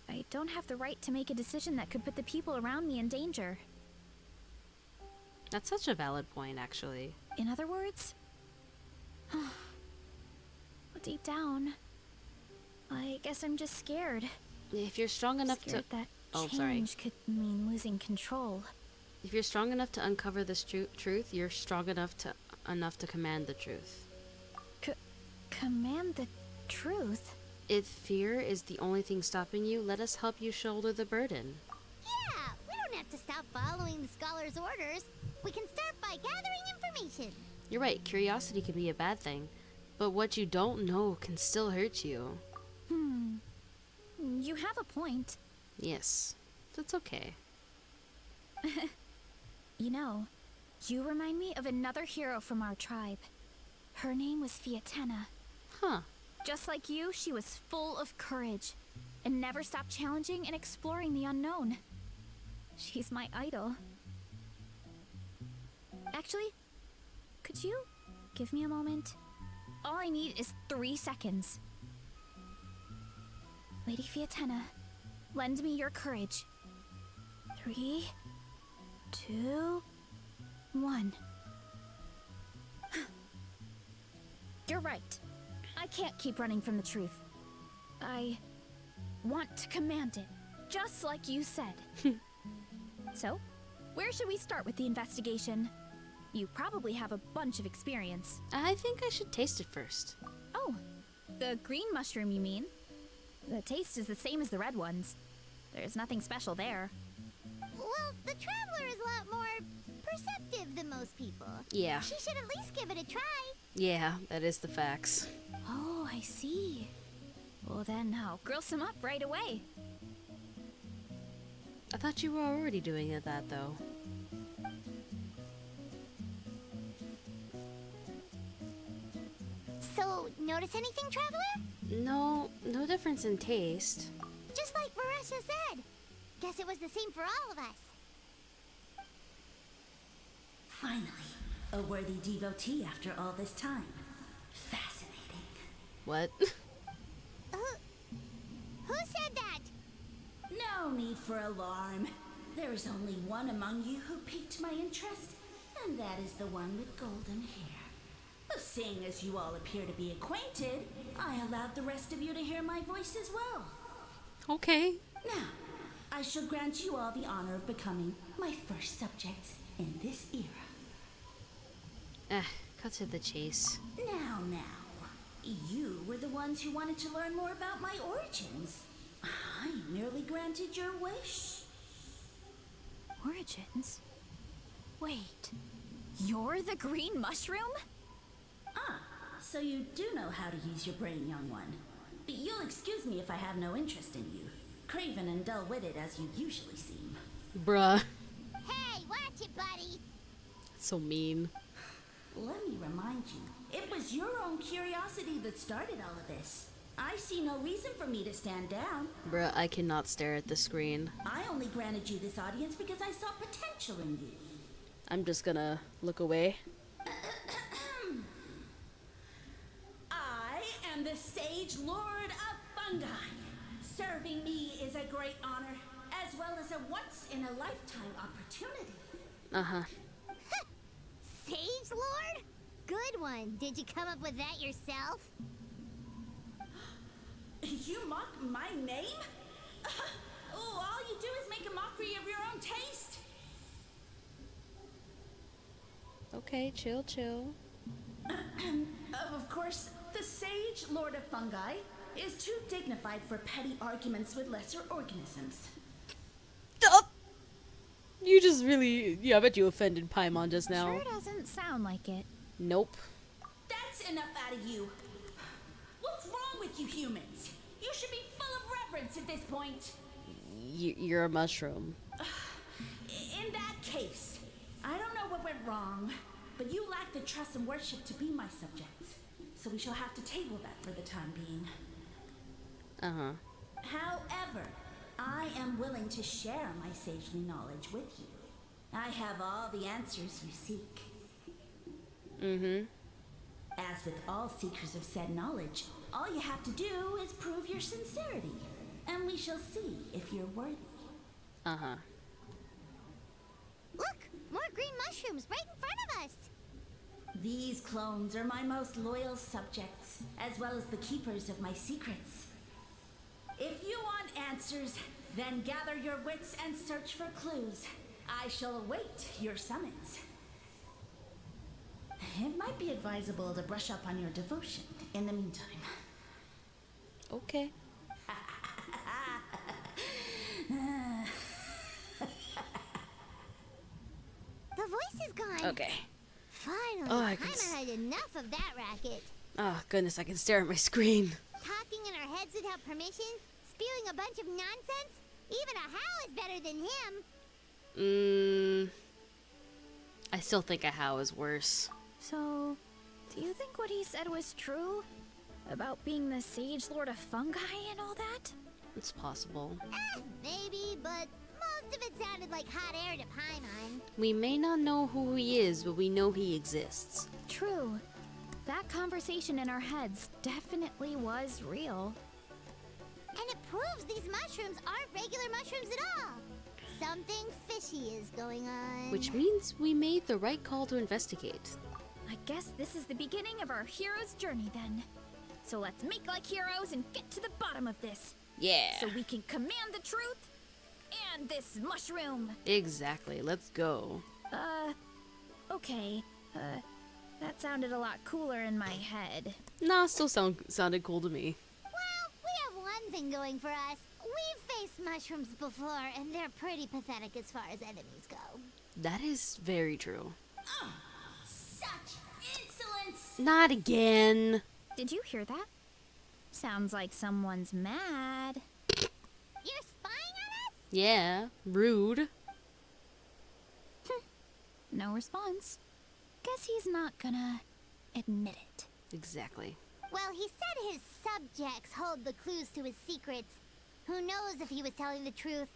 S3: I don't have the right to make a decision that could put the people around me in danger.
S1: That's such a valid point, actually.
S3: In other words, deep down, I guess I'm just scared.
S1: If you're strong enough
S3: Scared
S1: to...
S3: that
S1: Oh, sorry.
S3: change could mean losing control.
S1: If you're strong enough to uncover this truth, you're strong enough to command the truth.
S3: Command the truth?
S1: If fear is the only thing stopping you, let us help you shoulder the burden.
S2: Yeah, we don't have to stop following the scholar's orders. We can start by gathering information.
S1: You're right, curiosity can be a bad thing, but what you don't know can still hurt you.
S3: You have a point.
S1: Yes, that's okay.
S3: You know, you remind me of another hero from our tribe. Her name was Fiatena.
S1: Huh.
S3: Just like you, she was full of courage and never stopped challenging and exploring the unknown. She's my idol. Actually, could you give me a moment? All I need is 3 seconds. Lady Fiatena, lend me your courage. 3, 2, 1. You're right. I can't keep running from the truth. I want to command it, just like you said. So, where should we start with the investigation? You probably have a bunch of experience.
S1: I think I should taste it first.
S3: Oh, the green mushroom, you mean? The taste is the same as the red ones. There's nothing special there.
S2: Well, the Traveler is a lot more perceptive than most people.
S1: Yeah.
S2: She should at least give it a try.
S1: Yeah, that is the facts.
S3: Oh, I see. Well then, I'll grill some up right away.
S1: I thought you were already doing that, though.
S2: So, notice anything, Traveler?
S1: No difference in taste.
S2: Just like Varesa said. Guess it was the same for all of us.
S7: Finally, a worthy devotee after all this time. Fascinating.
S1: What?
S2: Who said that?
S7: No need for alarm. There is only one among you who piqued my interest, and that is the one with golden hair. But seeing as you all appear to be acquainted, I allowed the rest of you to hear my voice as well.
S1: Okay.
S7: Now, I shall grant you all the honor of becoming my first subjects in this era.
S1: Cut to the chase.
S7: Now, you were the ones who wanted to learn more about my origins. I merely granted your wish.
S3: Origins? Wait, you're the green mushroom?
S7: Ah, so you do know how to use your brain, young one. But you'll excuse me if I have no interest in you. Craven and dull-witted as you usually seem.
S1: Bruh.
S2: Hey, watch it, buddy.
S1: So mean.
S7: Let me remind you, it was your own curiosity that started all of this. I see no reason for me to stand down.
S1: Bruh, I cannot stare at the screen.
S7: I only granted you this audience because I saw potential in you.
S1: I'm just gonna look away.
S7: I am the Sage Lord of Fungi. Serving me is a great honor, as well as a once-in-a-lifetime opportunity.
S1: Uh-huh.
S2: Sage Lord? Good one. Did you come up with that yourself?
S7: You mock my name? Oh, all you do is make a mockery of your own taste.
S1: Okay, chill.
S7: Of course, the Sage Lord of Fungi is too dignified for petty arguments with lesser organisms.
S1: You just really... Yeah, I bet you offended Paimon just now.
S3: Sure doesn't sound like it.
S1: Nope.
S7: That's enough out of you. What's wrong with you humans? You should be full of reverence at this point.
S1: You're a mushroom.
S7: In that case, I don't know what went wrong, but you lack the trust and worship to be my subjects. So we shall have to table that for the time being.
S1: Uh-huh.
S7: However, I am willing to share my sagely knowledge with you. I have all the answers you seek.
S1: Mm-hmm.
S7: As with all seekers of said knowledge, all you have to do is prove your sincerity, and we shall see if you're worthy.
S1: Uh-huh.
S2: Look, more green mushrooms right in front of us.
S7: These clones are my most loyal subjects, as well as the keepers of my secrets. If you want answers, then gather your wits and search for clues. I shall await your summons. It might be advisable to brush up on your devotion in the meantime.
S1: Okay.
S2: The voice is gone.
S1: Okay.
S2: Finally,
S1: Oh, I can
S2: Paimon had enough of that racket.
S1: Oh, goodness, I can stare at my screen.
S2: Talking in our heads without permission, spewing a bunch of nonsense. Even a How is better than him.
S1: I still think a How is worse.
S3: So, do you think what he said was true? About being the Sage Lord of Fungi and all that?
S1: It's possible.
S2: Maybe, but most of it sounded like hot air to Paimon.
S1: We may not know who he is, but we know he exists.
S3: True. That conversation in our heads definitely was real.
S2: And it proves these mushrooms aren't regular mushrooms at all. Something fishy is going on.
S1: Which means we made the right call to investigate.
S3: I guess this is the beginning of our hero's journey then. So let's make like heroes and get to the bottom of this.
S1: Yeah.
S3: So we can command the truth and this mushroom.
S1: Exactly. Let's go.
S3: Okay. That sounded a lot cooler in my head.
S1: Nah, still sounded cool to me.
S2: Well, we have one thing going for us. We've faced mushrooms before, and they're pretty pathetic as far as enemies go.
S1: That is very true.
S7: Such insolence!
S1: Not again.
S3: Did you hear that? Sounds like someone's mad.
S2: You're spying on us?
S1: Yeah, rude.
S3: No response. Guess he's not gonna admit it.
S1: Exactly.
S2: Well, he said his subjects hold the clues to his secrets. Who knows if he was telling the truth?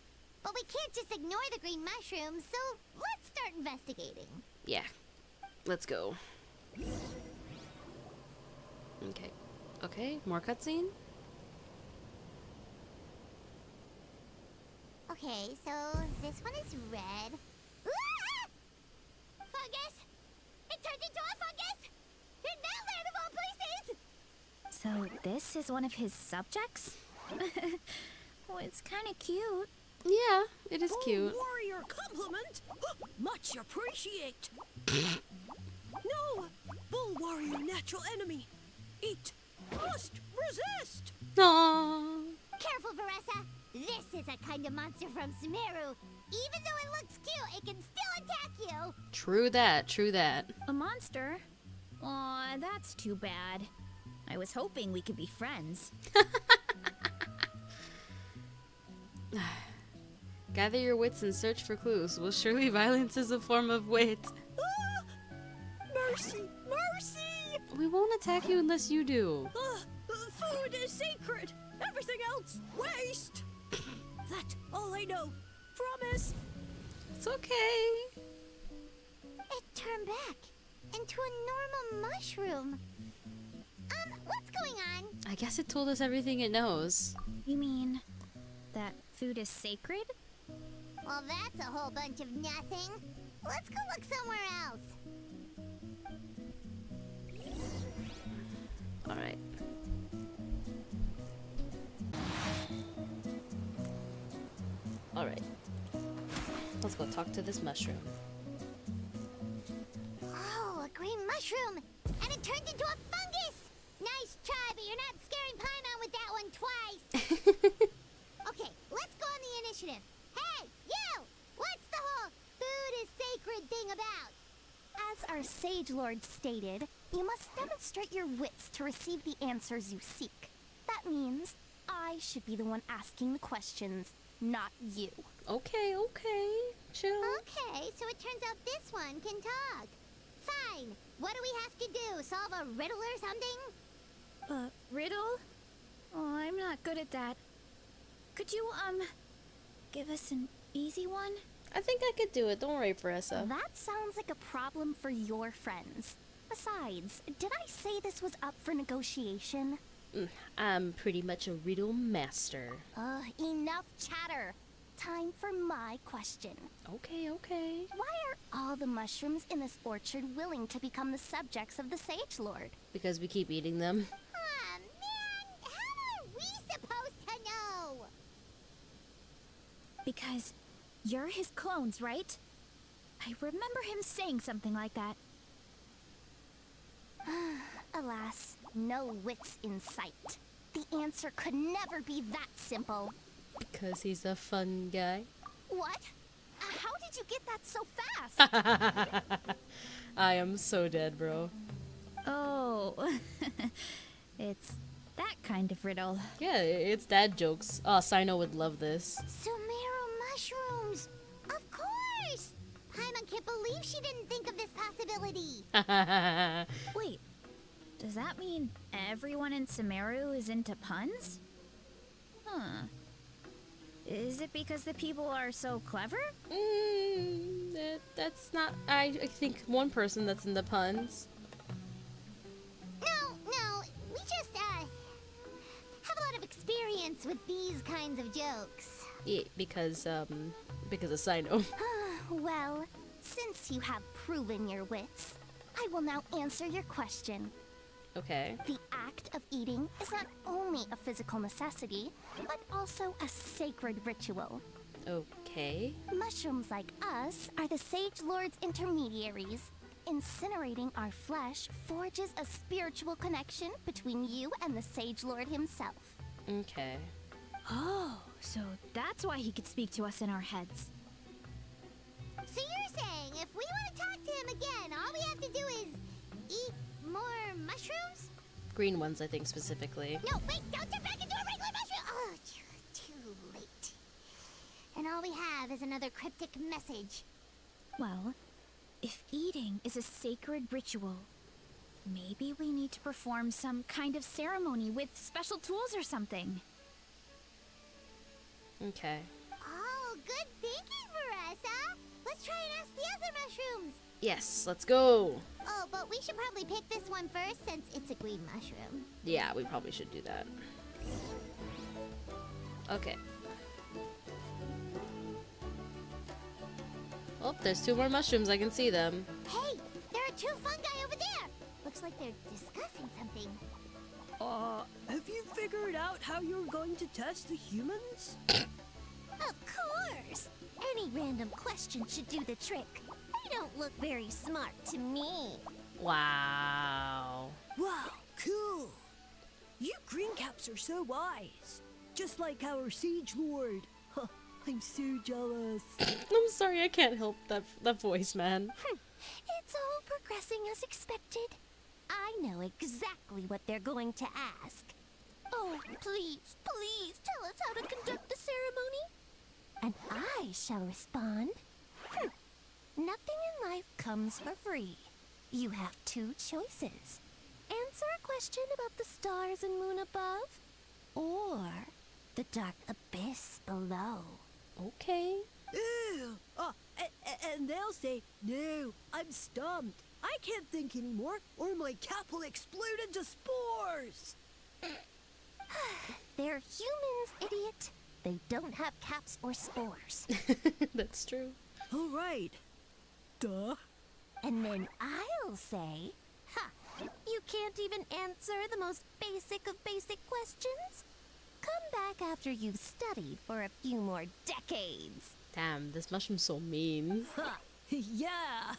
S2: But we can't just ignore the green mushrooms, so let's start investigating.
S1: Yeah. Let's go. Okay. Okay, more cutscene?
S2: Okay, so this one is red. Ah! Fungus! It turned into a fungus! In that land of all places!
S3: So this is one of his subjects? Oh, it's kind of cute.
S1: Yeah, it is cute.
S8: Warrior compliment. Much appreciate. No, bull warrior natural enemy. Eat. Must resist.
S1: Aww.
S2: Careful, Varesa! This is a kind of monster from Sumeru. Even though it looks cute, it can still attack you!
S1: True that, true that.
S3: A monster? Aw, that's too bad. I was hoping we could be friends.
S1: Gather your wits and search for clues. Well, surely violence is a form of wit.
S8: Ah! Mercy, mercy!
S1: We won't attack you unless you do.
S8: Food is sacred. Everything else, waste. That's all I know. Promise.
S1: It's okay.
S2: It turned back into a normal mushroom. What's going on?
S1: I guess it told us everything it knows.
S3: You mean that food is sacred?
S2: Well, that's a whole bunch of nothing. Let's go look somewhere else.
S1: Alright. Alright. Let's go talk to this mushroom.
S2: Oh, a green mushroom! And it turned into a fungus! Nice try, but you're not scaring Paimon with that one twice! Okay, let's go on the initiative. Hey, you! What's the whole food is sacred thing about?
S5: As our Sage Lord stated, you must demonstrate your wits to receive the answers you seek. That means I should be the one asking the questions, not you.
S1: Okay, okay. Chill.
S2: Okay, so it turns out this one can talk. Fine. What do we have to do? Solve a riddle or something?
S3: Riddle? Oh, I'm not good at that. Could you, give us an easy one?
S1: I think I could do it. Don't worry, Varesa.
S5: That sounds like a problem for your friends. Besides, did I say this was up for negotiation?
S1: I'm pretty much a riddle master.
S5: Enough chatter. Time for my question.
S1: Okay, okay.
S5: Why are all the mushrooms in this orchard willing to become the subjects of the Sage Lord?
S1: Because we keep eating them.
S2: Aw, man! How are we supposed to know?
S3: Because you're his clones, right? I remember him saying something like that.
S5: Alas, no wits in sight. The answer could never be that simple.
S1: Because he's a fun guy.
S5: What? How did you get that so fast?
S1: I am so dead, bro.
S3: Oh, it's that kind of riddle.
S1: Yeah, it's dad jokes. Oh, Sino would love this.
S2: Sumeru mushrooms! Of course! Paimon can't believe she didn't think of this possibility.
S3: Wait, does that mean everyone in Sumeru is into puns? Huh. Is it because the people are so clever?
S1: That's not... I think one person that's in the puns.
S2: No, we just, have a lot of experience with these kinds of jokes.
S1: Yeah, because of Sino.
S5: Well, since you have proven your wits, I will now answer your question.
S1: Okay.
S5: The act of eating is not only a physical necessity, but also a sacred ritual.
S1: Okay.
S5: Mushrooms like us are the Sage Lord's intermediaries. Incinerating our flesh forges a spiritual connection between you and the Sage Lord himself.
S1: Okay.
S3: Oh, so that's why he could speak to us in our heads.
S2: So you're saying if we want to talk to him again, all we have to do is eat more mushrooms?
S1: Green ones, I think, specifically.
S2: No, wait, don't turn back into a regular mushroom! Oh, too late. And all we have is another cryptic message.
S3: Well, if eating is a sacred ritual, maybe we need to perform some kind of ceremony with special tools or something.
S1: Okay.
S2: Oh, good thinking, Varesa. Let's try and ask the other mushrooms.
S1: Yes, let's go.
S2: Oh, but we should probably pick this one first since it's a green mushroom.
S1: Yeah, we probably should do that. Okay. Oh, there's 2 more mushrooms. I can see them.
S2: Hey, there are 2 fungi over there. Looks like they're discussing something.
S8: Have you figured out how you're going to test the humans?
S5: Of course! Any random question should do the trick. They don't look very smart to me.
S1: Wow.
S8: Wow, cool! You green caps are so wise. Just like our Siege Lord. Huh, I'm so jealous.
S1: I'm sorry, I can't help that voice, man.
S5: It's all progressing as expected. I know exactly what they're going to ask. Oh, please, please tell us how to conduct the ceremony. And I shall respond. Nothing in life comes for free. You have 2 choices. Answer a question about the stars and moon above, or the dark abyss below.
S1: Okay.
S8: Ew! And they'll say, no, I'm stumped. I can't think anymore, or my cap will explode into spores.
S5: They're humans, idiot. They don't have caps or spores.
S1: That's true.
S8: All right. Duh.
S5: And then I'll say, ha, you can't even answer the most basic of basic questions? Come back after you've studied for a few more decades.
S1: Damn, this mushroom's so mean.
S8: Ha! Yeah!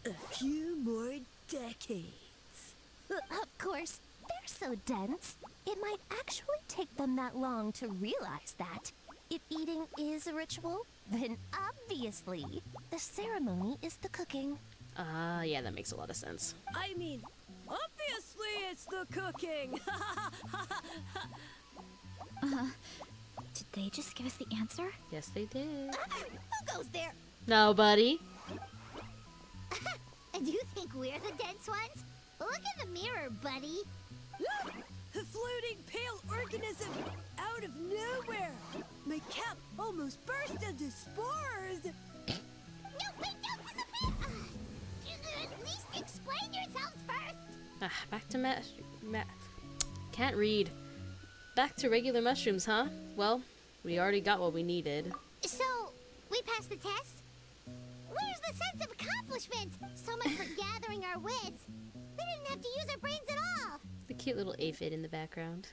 S8: A few more decades.
S5: Of course, they're so dense, it might actually take them that long to realize that. If eating is a ritual, then obviously the ceremony is the cooking.
S1: Yeah, that makes a lot of sense.
S8: I mean, obviously it's the cooking.
S3: Did they just give us the answer?
S1: Yes, they did.
S2: Who goes there?
S1: Nobody.
S2: Do you think we're the dense ones? Look in the mirror, buddy.
S8: Look! A floating pale organism out of nowhere! My cap almost burst into spores!
S2: No, wait, don't disappear! At least explain yourselves first!
S1: Back to can't read. Back to regular mushrooms, huh? Well, we already got what we needed.
S2: So, we passed the test? Where's the sense of accomplishment? So much for gathering our wits. We didn't have to use our brains at all.
S1: The cute little aphid in the background.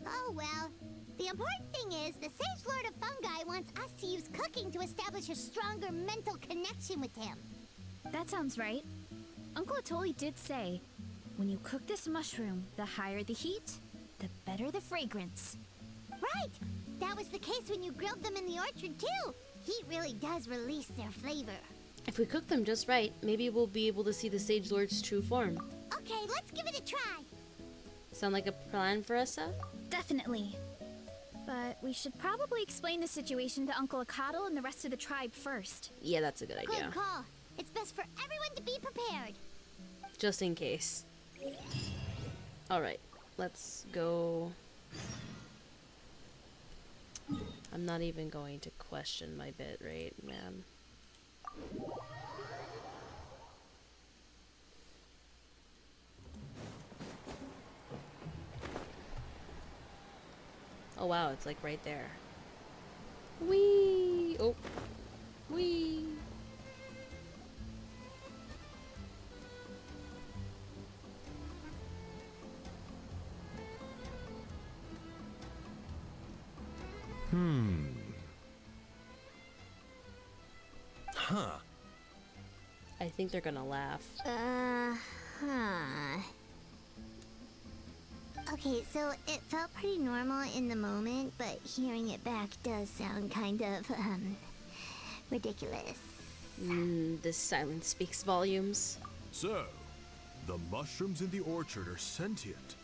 S2: Oh well. The important thing is the Sage Lord of Fungi wants us to use cooking to establish a stronger mental connection with him.
S3: That sounds right. Uncle Atoli did say, when you cook this mushroom, the higher the heat, the better the fragrance.
S2: Right! That was the case when you grilled them in the orchard too. Heat really does release their flavor.
S1: If we cook them just right, maybe we'll be able to see the Sage Lord's true form.
S2: Okay, let's give it a try.
S1: Sound like a plan for us,
S3: Definitely. But we should probably explain the situation to Uncle Akadal and the rest of the tribe first.
S1: Yeah, that's a good idea.
S2: Good call. It's best for everyone to be prepared.
S1: Just in case. Alright, let's go. I'm not even going to question my bit rate, man. Oh wow, it's like right there. Whee! Oh. Whee!
S6: Huh.
S1: I think they're gonna laugh.
S2: Huh. Okay, so it felt pretty normal in the moment, but hearing it back does sound kind of, ridiculous.
S1: This silence speaks volumes.
S4: So, the mushrooms in the orchard are sentient.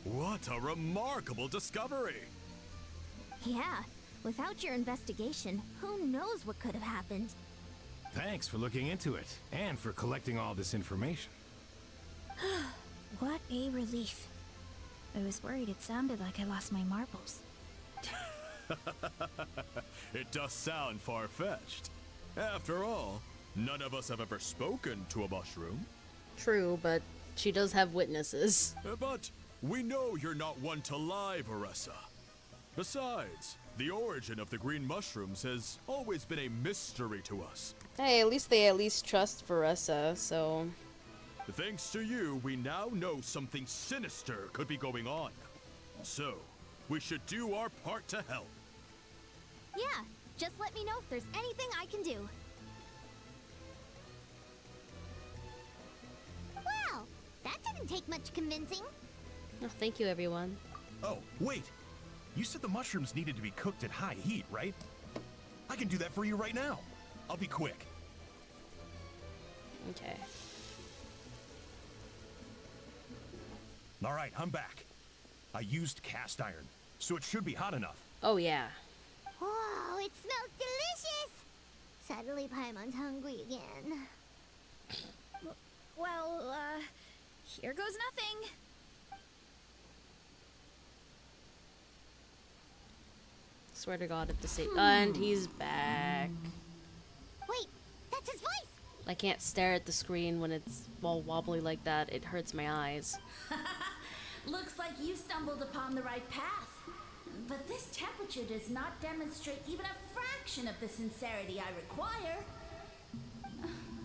S4: What a remarkable discovery!
S5: Yeah, without your investigation, who knows what could have happened?
S9: Thanks for looking into it, and for collecting all this information.
S3: What a relief. I was worried it sounded like I lost my marbles.
S4: It does sound far-fetched. After all, none of us have ever spoken to a mushroom.
S1: True, but she does have witnesses.
S4: But we know you're not one to lie, Varesa. Besides, the origin of the green mushrooms has always been a mystery to us.
S1: Hey, at least they trust Varesa, so...
S4: Thanks to you, we now know something sinister could be going on. So, we should do our part to help.
S5: Yeah, just let me know if there's anything I can do.
S2: Wow, that didn't take much convincing.
S1: Oh, thank you, everyone.
S6: Oh, wait. You said the mushrooms needed to be cooked at high heat, right? I can do that for you right now. I'll be quick.
S1: Okay.
S6: All right, I'm back. I used cast iron, so it should be hot enough.
S1: Oh, yeah.
S2: Whoa, it smells delicious! Suddenly Paimon's hungry again.
S3: Well, here goes nothing.
S1: Swear to God, if the same... And he's back.
S2: Wait, that's his voice!
S1: I can't stare at the screen when it's all wobbly like that. It hurts my eyes.
S7: Looks like you stumbled upon the right path. But this temperature does not demonstrate even a fraction of the sincerity I require.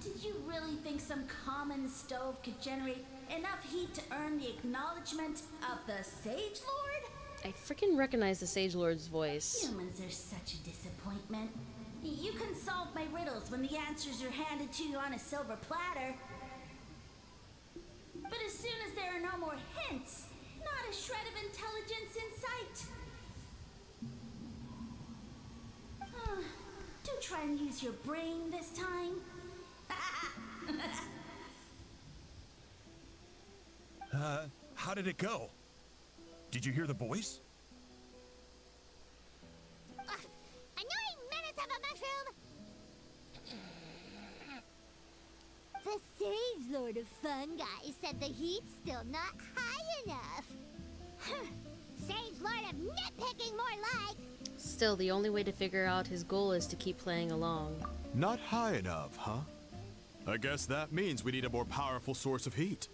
S7: Did you really think some common stove could generate enough heat to earn the acknowledgement of the Sage Lord?
S1: I freaking recognize the Sage Lord's voice.
S7: Humans are such a disappointment. You can solve my riddles when the answers are handed to you on a silver platter. But as soon as there are no more hints, not a shred of intelligence in sight. Do try and use your brain this time.
S6: How did it go? Did you hear the voice?
S2: Annoying menace of a mushroom! The Sage Lord of Fungi said the heat's still not high enough. Sage Lord of Nitpicking, more like!
S1: Still, the only way to figure out his goal is to keep playing along.
S4: Not high enough, huh? I guess that means we need a more powerful source of heat.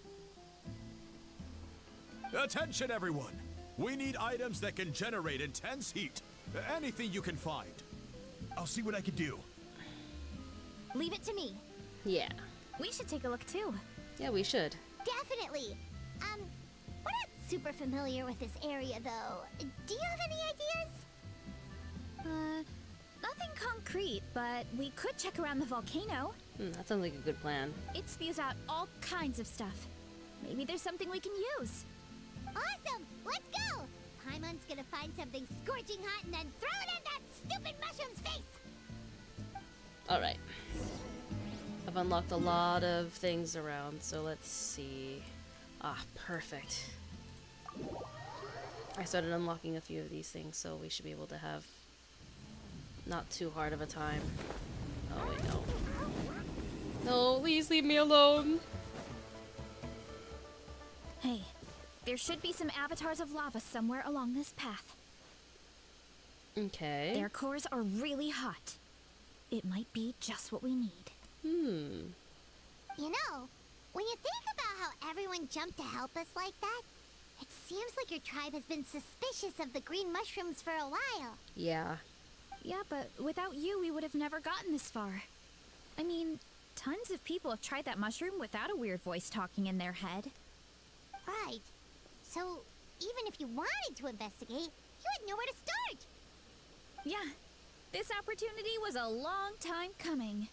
S4: Attention, everyone! We need items that can generate intense heat. Anything you can find.
S6: I'll see what I can do.
S5: Leave it to me.
S1: Yeah.
S3: We should take a look too.
S1: Yeah, we should.
S2: Definitely! We're not super familiar with this area, though. Do you have any ideas?
S3: Nothing concrete, but we could check around the volcano.
S1: That sounds like a good plan.
S3: It spews out all kinds of stuff. Maybe there's something we can use.
S2: Awesome! Let's go! Paimon's gonna find something scorching hot and then throw it in that stupid mushroom's face!
S1: Alright. I've unlocked a lot of things around, so let's see. Ah, perfect. I started unlocking a few of these things, so we should be able to have not too hard of a time. Oh, wait, no. No, please leave me alone.
S3: Hey, there should be some avatars of lava somewhere along this path.
S1: Okay.
S3: Their cores are really hot. It might be just what we need.
S2: You know, when you think about how everyone jumped to help us like that, it seems like your tribe has been suspicious of the green mushrooms for a while.
S1: Yeah.
S3: Yeah, but without you, we would have never gotten this far. I mean, tons of people have tried that mushroom without a weird voice talking in their head.
S2: Right. So, even if you wanted to investigate, you had nowhere to start.
S3: Yeah, this opportunity was a long time coming.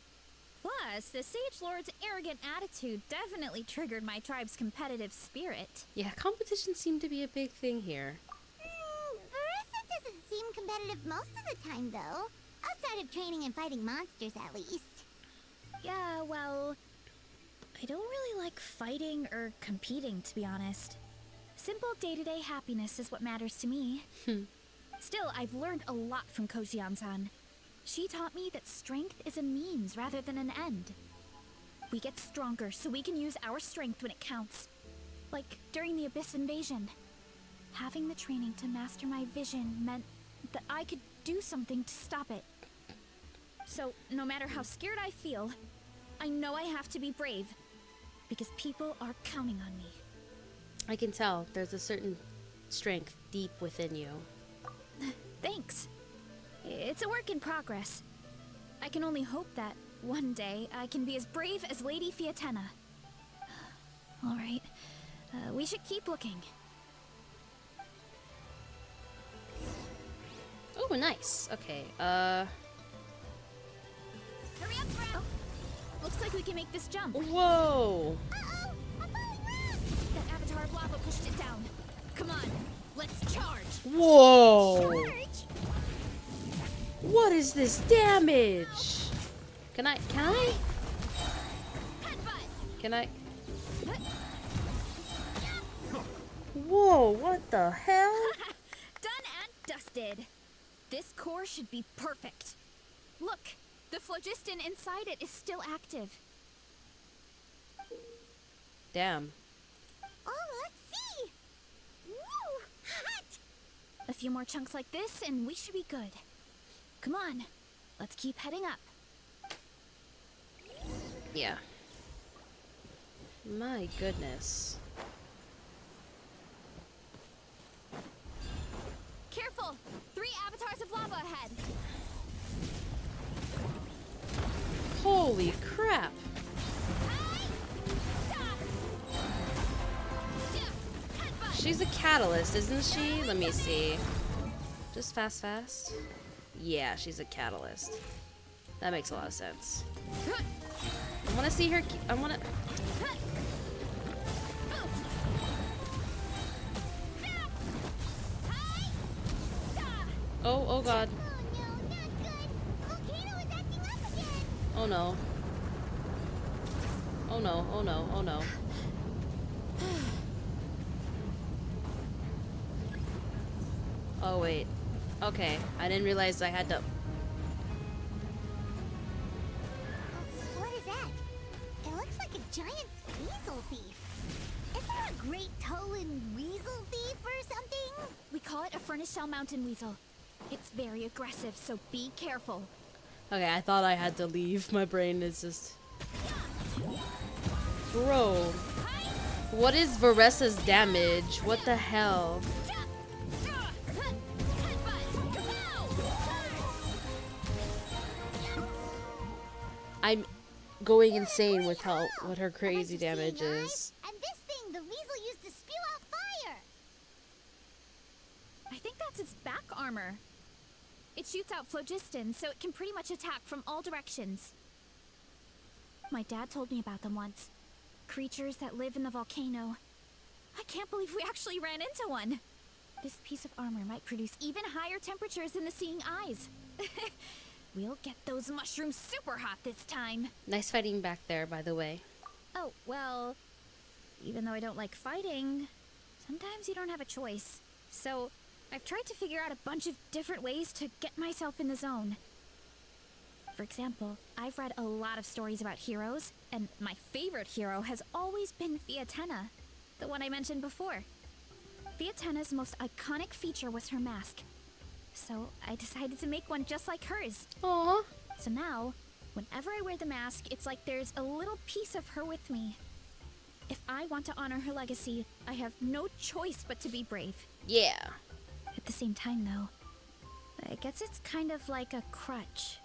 S3: Plus, the Sage Lord's arrogant attitude definitely triggered my tribe's competitive spirit.
S1: Yeah, competition seemed to be a big thing here.
S2: Varesa doesn't seem competitive most of the time, though. Outside of training and fighting monsters, at least.
S3: Yeah, well, I don't really like fighting or competing, to be honest. Simple day-to-day happiness is what matters to me. Still, I've learned a lot from Kojian-san. She taught me that strength is a means rather than an end. We get stronger so we can use our strength when it counts. Like during the Abyss invasion. Having the training to master my vision meant that I could do something to stop it. So, no matter how scared I feel, I know I have to be brave. Because people are counting on me.
S1: I can tell there's a certain strength deep within you.
S3: Thanks. It's a work in progress. I can only hope that one day I can be as brave as Lady Fiatena. Alright, we should keep looking.
S1: Oh, nice. Okay,
S3: Hurry up, bro! Looks like we can make this jump.
S1: Whoa!
S2: Uh-oh! A falling rock!
S3: That avatar of lava pushed it down. Come on, let's charge!
S1: Whoa!
S2: Charge!
S1: What is this damage? Can I?
S3: Headbutt!
S1: Whoa, what the hell?
S3: Done and dusted. This core should be perfect. Look, the phlogiston inside it is still active.
S1: Damn.
S2: Oh, let's see! Woo! Hot!
S3: A few more chunks like this and we should be good. Come on, let's keep heading up.
S1: Yeah. My goodness.
S3: Careful! 3 avatars of lava ahead.
S1: Holy crap. She's a catalyst, isn't she? Let me see. Just fast. Yeah, she's a catalyst. That makes a lot of sense. I want to see her. I want to. Oh god.
S2: Oh no, not good! Volcano is acting up again!
S1: Oh no. Oh no, oh no, oh no. Oh wait. Okay, I didn't realize I had to.
S2: What is that? It looks like a giant weasel thief. Is there a great Tolan weasel thief or something?
S3: We call it a furnace shell mountain weasel. It's very aggressive, so be careful.
S1: Okay, I thought I had to leave. My brain is just. Bro. What is Varesa's damage? What the hell? I'm going insane with what her crazy damage is.
S2: And this thing the weasel used to spew out fire!
S3: I think that's its back armor. It shoots out phlogiston, so it can pretty much attack from all directions. My dad told me about them once. Creatures that live in the volcano. I can't believe we actually ran into one. This piece of armor might produce even higher temperatures than the seeing eyes. We'll get those mushrooms super hot this time.
S1: Nice fighting back there, by the way.
S3: Oh, well, even though I don't like fighting, sometimes you don't have a choice. So, I've tried to figure out a bunch of different ways to get myself in the zone. For example, I've read a lot of stories about heroes, and my favorite hero has always been Fiatena, the one I mentioned before. Fiatena's most iconic feature was her mask. So I decided to make one just like hers.
S1: Aww.
S3: So now, whenever I wear the mask, it's like there's a little piece of her with me. If I want to honor her legacy, I have no choice but to be brave.
S1: Yeah.
S3: At the same time, though, I guess it's kind of like a crutch.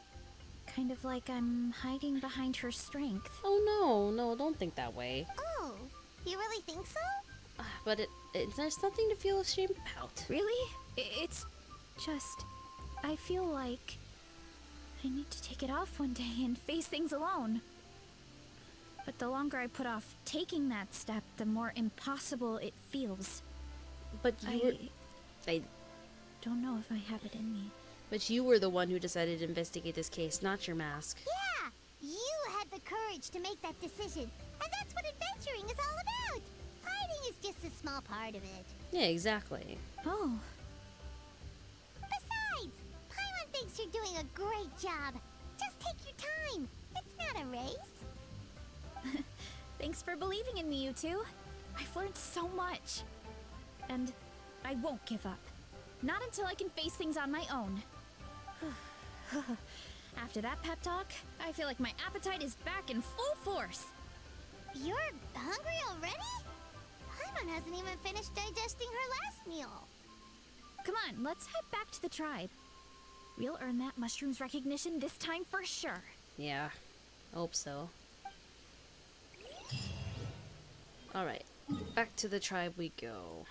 S3: Kind of like I'm hiding behind her strength.
S1: Oh no, don't think that way.
S2: Oh, you really think so?
S1: But there's nothing to feel ashamed about.
S3: Really? It's just... I feel like I need to take it off one day and face things alone. But the longer I put off taking that step, the more impossible it feels.
S1: But I
S3: don't know if I have it in me.
S1: But you were the one who decided to investigate this case, not your mask.
S2: Yeah, you had the courage to make that decision. And that's what adventuring is all about. Hiding is just a small part of it.
S1: Yeah, exactly.
S3: Oh.
S2: Besides, Paimon thinks you're doing a great job. Just take your time. It's not a race.
S3: Thanks for believing in me, you two. I've learned so much. And I won't give up. Not until I can face things on my own. After that pep talk, I feel like my appetite is back in full force.
S2: You're hungry already? Paimon hasn't even finished digesting her last meal.
S3: Come on, let's head back to the tribe. We'll earn that mushroom's recognition this time for sure.
S1: Yeah, hope so. Alright, back to the tribe we go.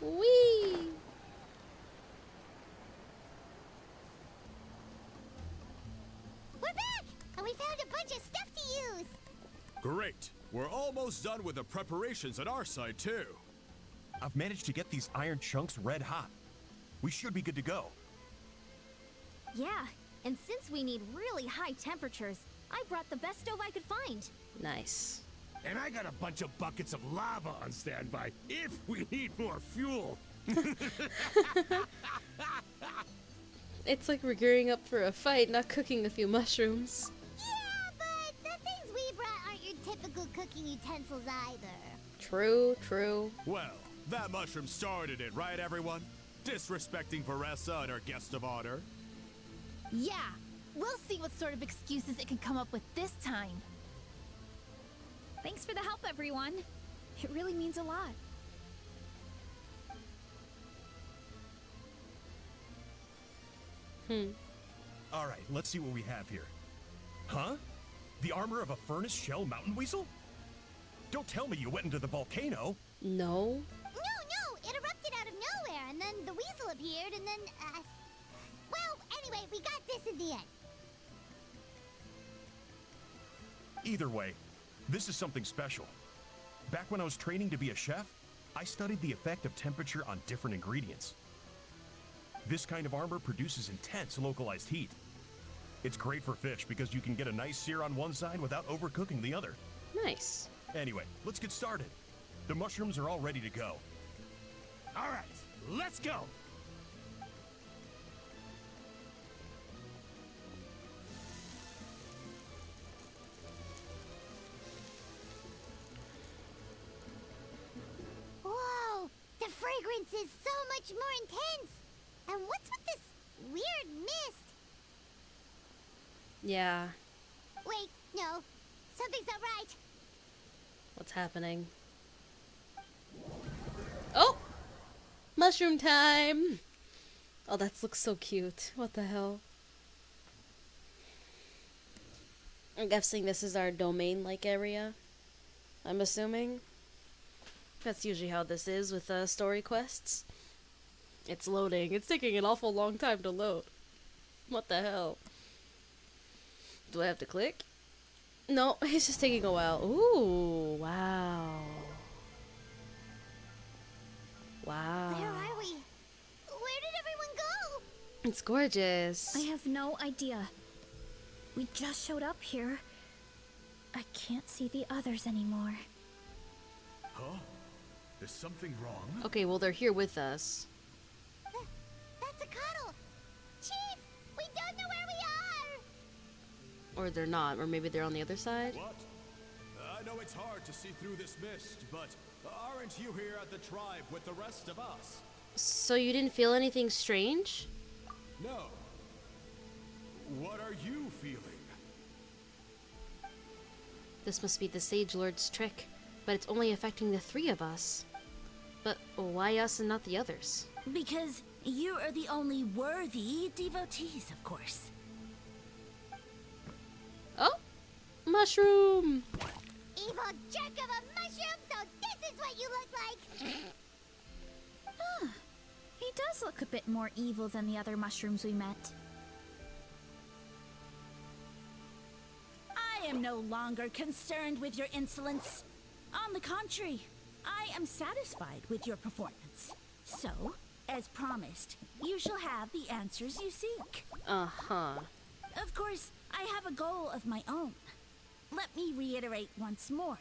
S1: Whee!
S2: We're back! And we found a bunch of stuff to use!
S4: Great. We're almost done with the preparations on our side, too.
S6: I've managed to get these iron chunks red hot. We should be good to go.
S5: Yeah, and since we need really high temperatures, I brought the best stove I could find.
S1: Nice.
S9: And I got a bunch of buckets of lava on standby if we need more fuel.
S1: It's like we're gearing up for a fight, not cooking a few mushrooms.
S2: Yeah, but the things we brought aren't your typical cooking utensils either.
S1: True, true.
S4: Well, that mushroom started it, right, everyone? Disrespecting Varesa and her guest of honor.
S5: Yeah, we'll see what sort of excuses it can come up with this time.
S3: Thanks for the help, everyone. It really means a lot.
S6: All right, let's see what we have here. Huh? The armor of a furnace shell mountain weasel? Don't tell me you went into the volcano.
S1: No.
S2: No, it erupted out of nowhere, and then the weasel appeared, and then, well, anyway, we got this in the end.
S6: Either way, this is something special. Back when I was training to be a chef, I studied the effect of temperature on different ingredients. This kind of armor produces intense localized heat. It's great for fish because you can get a nice sear on one side without overcooking the other.
S1: Nice.
S6: Anyway, let's get started. The mushrooms are all ready to go.
S9: All right, let's go.
S2: Whoa, the fragrance is so much more intense. And what's with this weird mist?
S1: Yeah.
S2: Wait, no, something's not right.
S1: What's happening? Oh! Mushroom time! Oh, that looks so cute. What the hell? I'm guessing this is our domain-like area. I'm assuming. That's usually how this is with story quests. It's loading. It's taking an awful long time to load. What the hell? Do I have to click? No, it's just taking a while. Ooh, wow. Wow.
S2: Where are we? Where did everyone go?
S1: It's gorgeous.
S3: I have no idea. We just showed up here. I can't see the others anymore.
S4: Huh? Is something wrong?
S1: Okay, well, they're here with us.
S2: That's a cuddle. Chief, we don't know where we are.
S1: Or they're not. Or maybe they're on the other side.
S4: What? I know it's hard to see through this mist, but aren't you here at the tribe with the rest of us?
S1: So you didn't feel anything strange?
S4: No. What are you feeling?
S1: This must be the Sage Lord's trick, but it's only affecting the 3 of us. But why us and not the others?
S7: Because you are the only worthy devotees, of course.
S1: Oh! Mushroom!
S2: Evil jerk of a mushroom, so this is what you look like!
S3: He does look a bit more evil than the other mushrooms we met.
S7: I am no longer concerned with your insolence. On the contrary, I am satisfied with your performance. So, as promised, you shall have the answers you seek.
S1: Uh-huh.
S7: Of course, I have a goal of my own. Let me reiterate once more.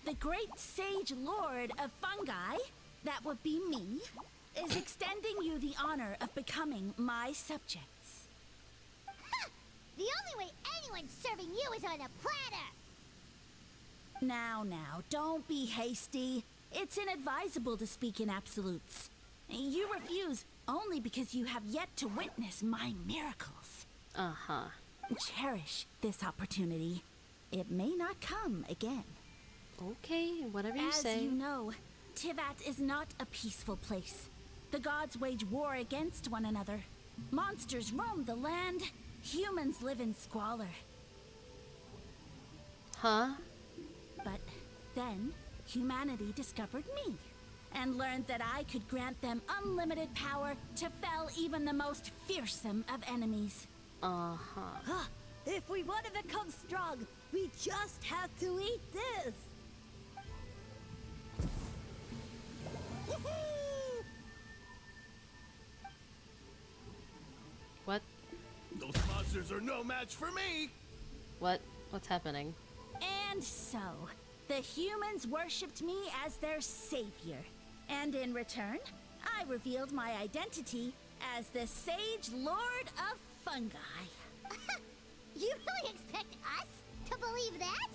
S7: The great Sage Lord of Fungi, that would be me, is extending you the honor of becoming my subjects.
S2: Ha! The only way anyone's serving you is on a platter!
S7: Now, don't be hasty. It's inadvisable to speak in absolutes. You refuse only because you have yet to witness my miracles.
S1: Uh-huh.
S7: Cherish this opportunity. It may not come again.
S1: Okay, whatever you say.
S7: As you know, Tivat is not a peaceful place. The gods wage war against one another. Monsters roam the land. Humans live in squalor.
S1: Huh?
S7: But then, humanity discovered me, and learned that I could grant them unlimited power to fell even the most fearsome of enemies.
S1: Uh-huh.
S8: If we want to become strong, we just have to eat this.
S1: What?
S4: Those monsters are no match for me!
S1: What's happening?
S7: And so, the humans worshipped me as their savior. And in return, I revealed my identity as the Sage Lord of Fungi.
S2: You really expect us to believe that?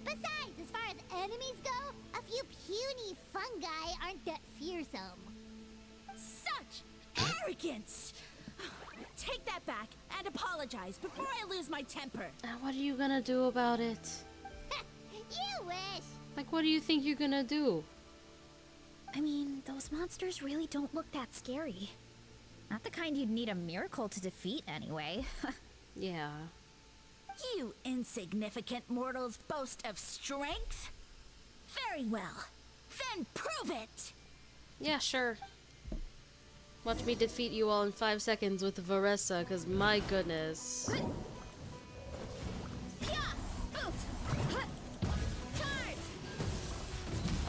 S2: Besides, as far as enemies go, a few puny fungi aren't that fearsome.
S7: Such arrogance! Take that back and apologize before I lose my temper.
S1: What are you gonna do about it?
S2: You wish!
S1: Like, what do you think you're gonna do?
S3: I mean, those monsters really don't look that scary. Not the kind you'd need a miracle to defeat, anyway.
S1: Yeah.
S7: You insignificant mortals boast of strength? Very well. Then prove it!
S1: Yeah, sure. Watch me defeat you all in 5 seconds with Varesa, because my goodness.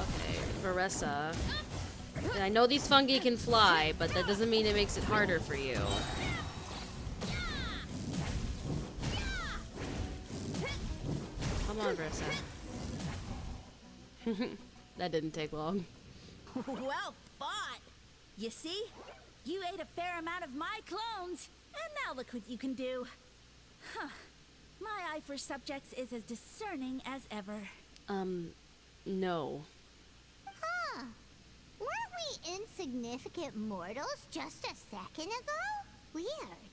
S1: Okay, Varesa. And I know these fungi can fly, but that doesn't mean it makes it harder for you. Come on, Varesa. That didn't take long.
S7: Well fought! You see? You ate a fair amount of my clones, and now look what you can do. Huh. My eye for subjects is as discerning as ever.
S1: No.
S2: Huh. Weren't we insignificant mortals just a second ago? Weird.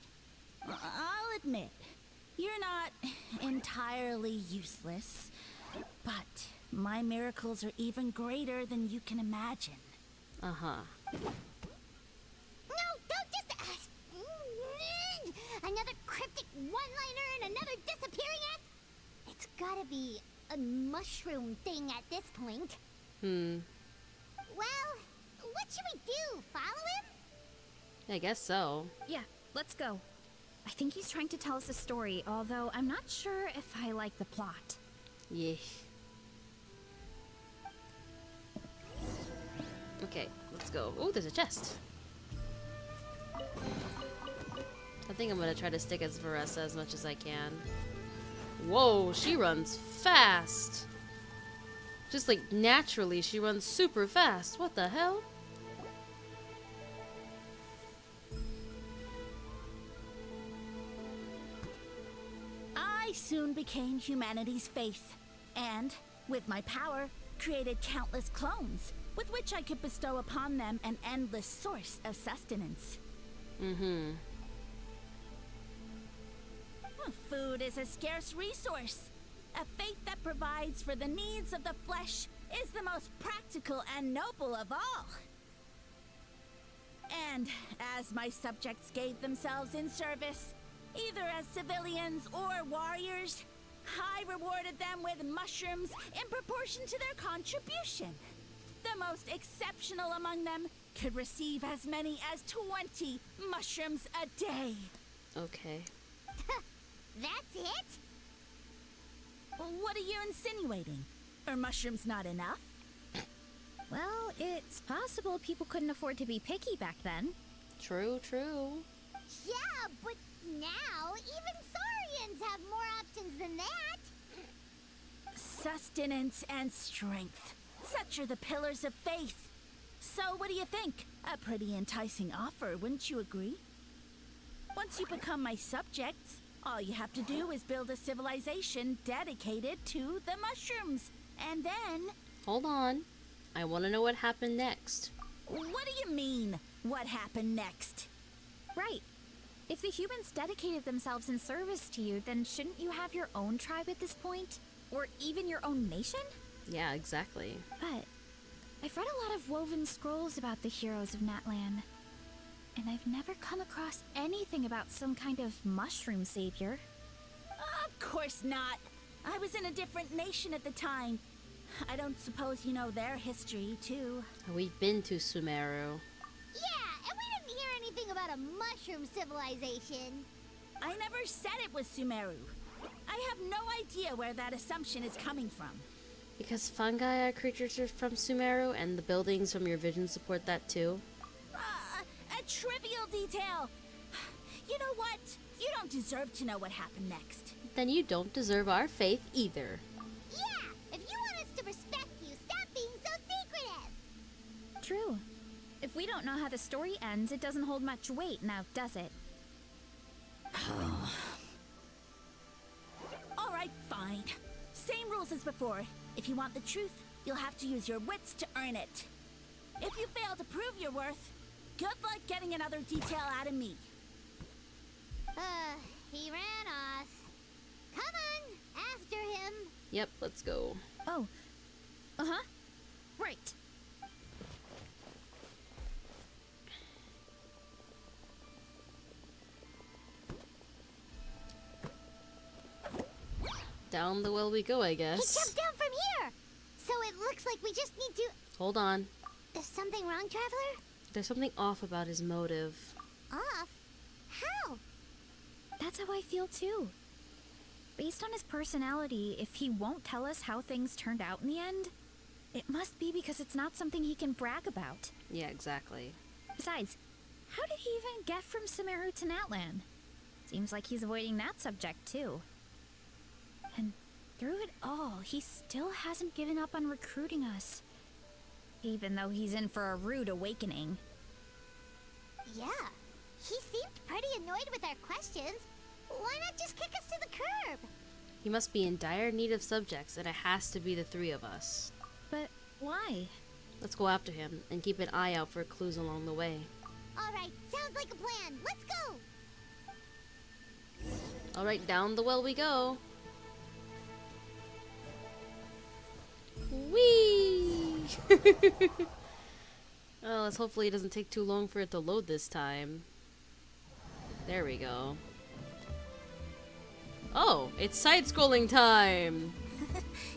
S7: I'll admit, you're not entirely useless, but my miracles are even greater than you can imagine.
S1: Uh-huh.
S2: No, don't just... another cryptic one-liner and another disappearing act? It's gotta be a mushroom thing at this point. Well, what should we do? Follow him?
S1: I guess so.
S3: Yeah, let's go. I think he's trying to tell us a story, although I'm not sure if I like the plot.
S1: Yeah. Okay, let's go. Oh, there's a chest. I think I'm gonna try to stick as Varesa as much as I can. Whoa, she runs fast! Just like naturally, she runs super fast. What the hell?
S7: I soon became humanity's faith, and, with my power, created countless clones, with which I could bestow upon them an endless source of sustenance. Food is a scarce resource, A faith that provides for the needs of the flesh is the most practical and noble of all. And as my subjects gave themselves in service, either as civilians or warriors, I rewarded them with mushrooms in proportion to their contribution. The most exceptional among them could receive as many as 20 mushrooms a day.
S1: Okay.
S2: That's it?
S7: What are you insinuating? Are mushrooms not enough?
S3: Well, it's possible people couldn't afford to be picky back then.
S1: True, true.
S2: Yeah, but now even Saurians have more options than that.
S7: Sustenance and strength. Such are the pillars of faith. So what do you think? A pretty enticing offer, wouldn't you agree? Once you become my subjects, all you have to do is build a civilization dedicated to the mushrooms. And then...
S1: Hold on. I want to know what happened next.
S7: What do you mean, what happened next?
S3: Right. If the humans dedicated themselves in service to you, then shouldn't you have your own tribe at this point? Or even your own nation?
S1: Yeah, exactly.
S3: But I've read a lot of woven scrolls about the heroes of Natlan. And I've never come across anything about some kind of mushroom savior.
S7: Of course not. I was in a different nation at the time. I don't suppose you know their history, too.
S1: We've been to Sumeru.
S2: Yeah, and we didn't hear anything about a mushroom civilization.
S7: I never said it was Sumeru. I have no idea where that assumption is coming from.
S1: Because fungi are creatures are from Sumeru, and the buildings from your vision support that too.
S7: A trivial detail. You know what? You don't deserve to know what happened next.
S1: Then you don't deserve our faith either.
S2: Yeah, if you want us to respect you, stop being so secretive.
S3: True. If we don't know how the story ends, it doesn't hold much weight now, does it?
S7: All right, fine. Same rules as before. If you want the truth, you'll have to use your wits to earn it. If you fail to prove your worth, good luck getting another detail out of me.
S2: He ran off. Come on, after him.
S1: Yep, let's go.
S3: Oh. Uh-huh. Right.
S1: Down the well we go, I
S2: He
S1: guess.
S2: jumped down from here. So it looks like we just need to...
S1: Hold on.
S2: Is something wrong, Traveler?
S1: There's something off about his motive.
S2: Off? How?
S3: That's how I feel too. Based on his personality, if he won't tell us how things turned out in the end, it must be because it's not something he can brag about.
S1: Yeah, exactly.
S3: Besides, how did he even get from Sumeru to Natlan? Seems like he's avoiding that subject too. And through it all, he still hasn't given up on recruiting us. Even though he's in for a rude awakening.
S2: Yeah. He seemed pretty annoyed with our questions. Why not just kick us to the curb?
S1: He must be in dire need of subjects, and it has to be the three of us.
S3: But why?
S1: Let's go after him, and keep an eye out for clues along the way.
S2: Alright, sounds like a plan. Let's go!
S1: Alright, down the well we go. Whee! Oh, let's hopefully it doesn't take too long for it to load this time. There we go. Oh, it's side-scrolling time!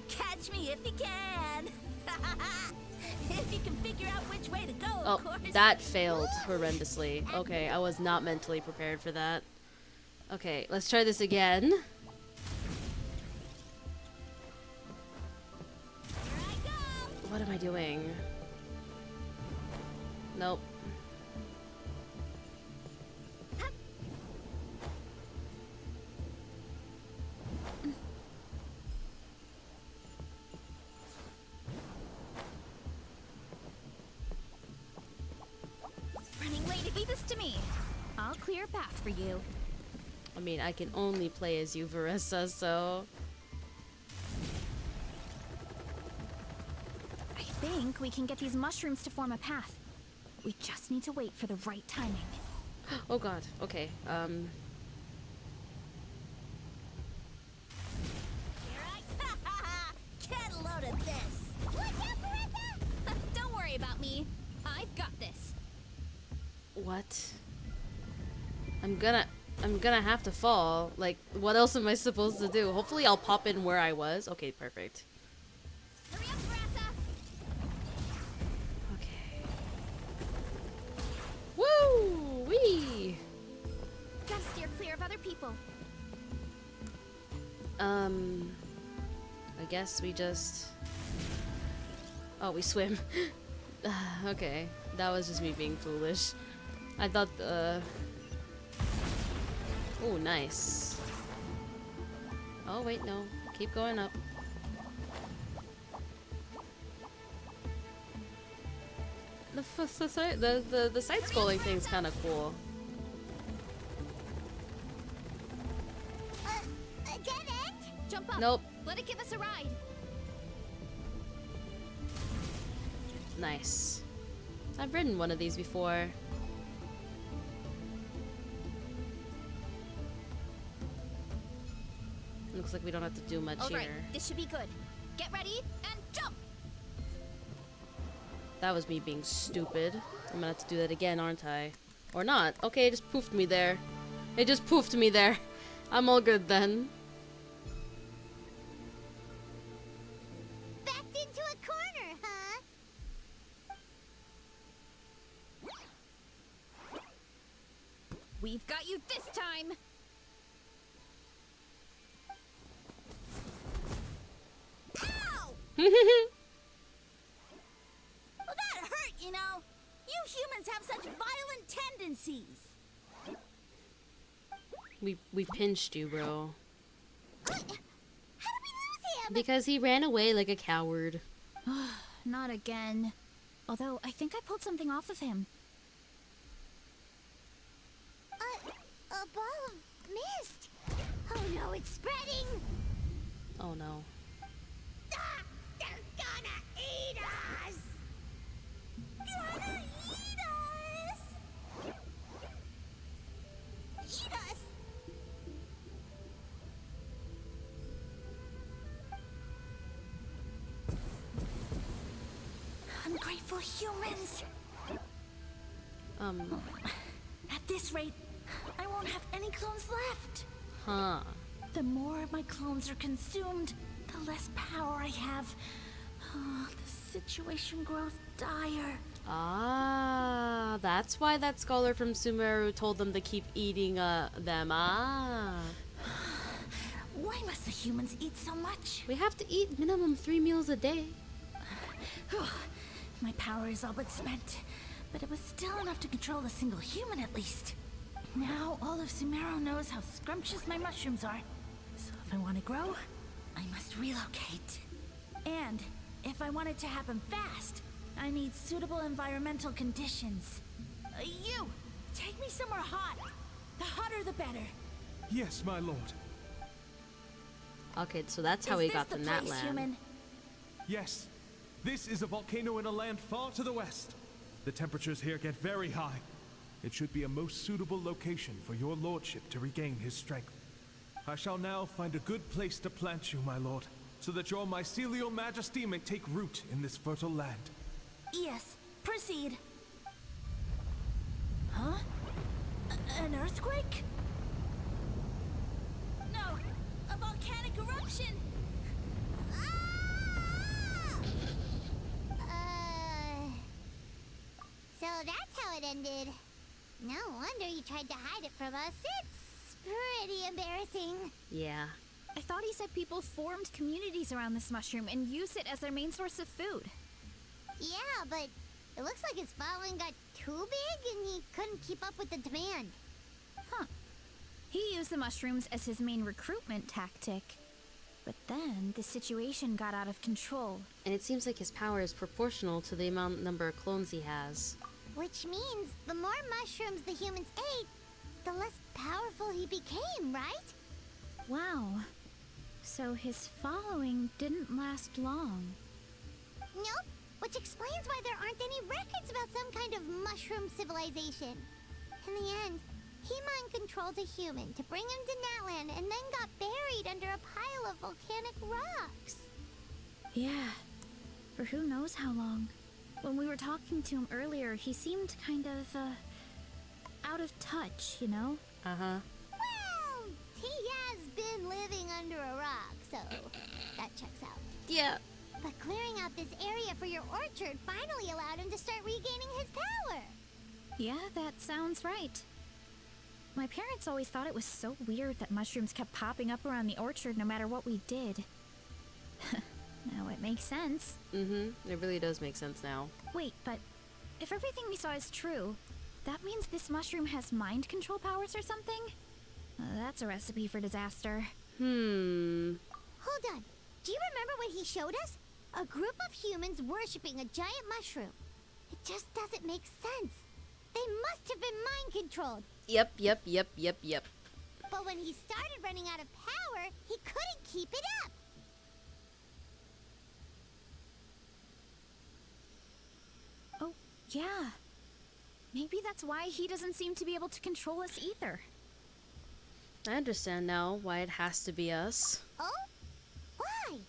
S7: Catch me if you can. If you can figure out which way to go,
S1: Oh,
S7: of course.
S1: that failed horrendously. Okay, I was not mentally prepared for that. Okay, let's try this again.
S7: Here I go.
S1: What am I doing? Nope.
S3: Running late, leave this to me. I'll clear a path for you.
S1: I mean, I can only play as you, Varesa, so...
S3: I think we can get these mushrooms to form a path. We just need to wait for the right timing.
S1: Oh god, okay,
S7: Here I
S1: What? I'm gonna have to fall. Like, what else am I supposed to do? Hopefully I'll pop in where I was. Okay, perfect.
S3: Hurry up, Varesa!
S1: Okay. Woo! Wee!
S3: Gotta steer clear of other people.
S1: I guess we just... Oh, we swim. Okay. That was just me being foolish. I thought Oh, nice. Oh, wait, no. Keep going up. The side-scrolling thing's kind of cool.
S2: Dead end?
S3: Jump up.
S1: Nope.
S3: Let it give us a ride.
S1: Nice. I've ridden one of these before. Looks like we don't have to do much
S3: All right,
S1: here.
S3: this should be good. Get ready and jump.
S1: That was me being stupid. I'm gonna have to do that again, aren't I? Or not. Okay, it just poofed me there. It just poofed me there. I'm all good then.
S2: Backed into a corner, huh?
S3: We've got you this time.
S7: Ow! Well, that hurt, you know. You humans have such violent tendencies.
S1: We pinched you, bro.
S2: How did we lose him?
S1: Because he ran away like a coward.
S3: Not again. Although, I think I pulled something off of him.
S2: A ball of mist. Oh no, it's spreading.
S1: Oh no.
S2: Ah, they're gonna eat us. Gonna eat us. Eat us.
S7: Ungrateful humans. At this rate, I won't have any clones left.
S1: Huh.
S7: The more my clones are consumed, the less power I have. Oh, the situation grows dire.
S1: Ah, that's why that scholar from Sumeru told them to keep eating them. Ah.
S7: Why must the humans eat so much?
S1: We have to eat minimum 3 meals a day.
S7: My power is all but spent, but it was still enough to control a single human at least. Now all of Sumeru knows how scrumptious my mushrooms are. So if I want to grow, I must relocate. And if I want it to happen fast, I need suitable environmental conditions. You! Take me somewhere hot. The hotter the better.
S10: Yes, my lord.
S1: Okay, so that's how we got from that land.
S7: Human?
S10: Yes. This is a volcano in a land far to the west. The temperatures here get very high. It should be a most suitable location for your lordship to regain his strength. I shall now find a good place to plant you, my lord, so that your mycelial majesty may take root in this fertile land.
S7: Yes, proceed. Huh? An earthquake? No, a volcanic eruption!
S2: So that's how it ended. No wonder you tried to hide it from us. It's pretty embarrassing.
S1: Yeah.
S3: I thought he said people formed communities around this mushroom and used it as their main source of food.
S2: Yeah, but it looks like his following got too big and he couldn't keep up with the demand.
S3: Huh. He used the mushrooms as his main recruitment tactic. But then the situation got out of control.
S1: And it seems like his power is proportional to the number of clones he has.
S2: Which means the more mushrooms the humans ate, the less powerful he became, right?
S3: Wow. So his following didn't last long.
S2: Nope, which explains why there aren't any records about some kind of mushroom civilization. In the end, he mind-controlled a human to bring him to Natlan and then got buried under a pile of volcanic rocks.
S3: Yeah. For who knows how long. When we were talking to him earlier, he seemed kind of, out of touch, you know?
S1: Uh-huh.
S2: Well, he has been living under a rock, so that checks out.
S1: Yeah.
S2: But clearing out this area for your orchard finally allowed him to start regaining his power.
S3: Yeah, that sounds right. My parents always thought it was so weird that mushrooms kept popping up around the orchard no matter what we did. Now it makes sense.
S1: Mm-hmm. It really does make sense now.
S3: Wait, but if everything we saw is true, that means this mushroom has mind control powers or something? That's a recipe for disaster.
S2: Hold on. Do you remember what he showed us? A group of humans worshipping a giant mushroom. It just doesn't make sense. They must have been mind controlled.
S1: Yep.
S2: But when he started running out of power, he couldn't keep it up.
S3: Oh, yeah. Maybe that's why he doesn't seem to be able to control us either.
S1: I understand now why it has to be us.
S2: Oh? Why?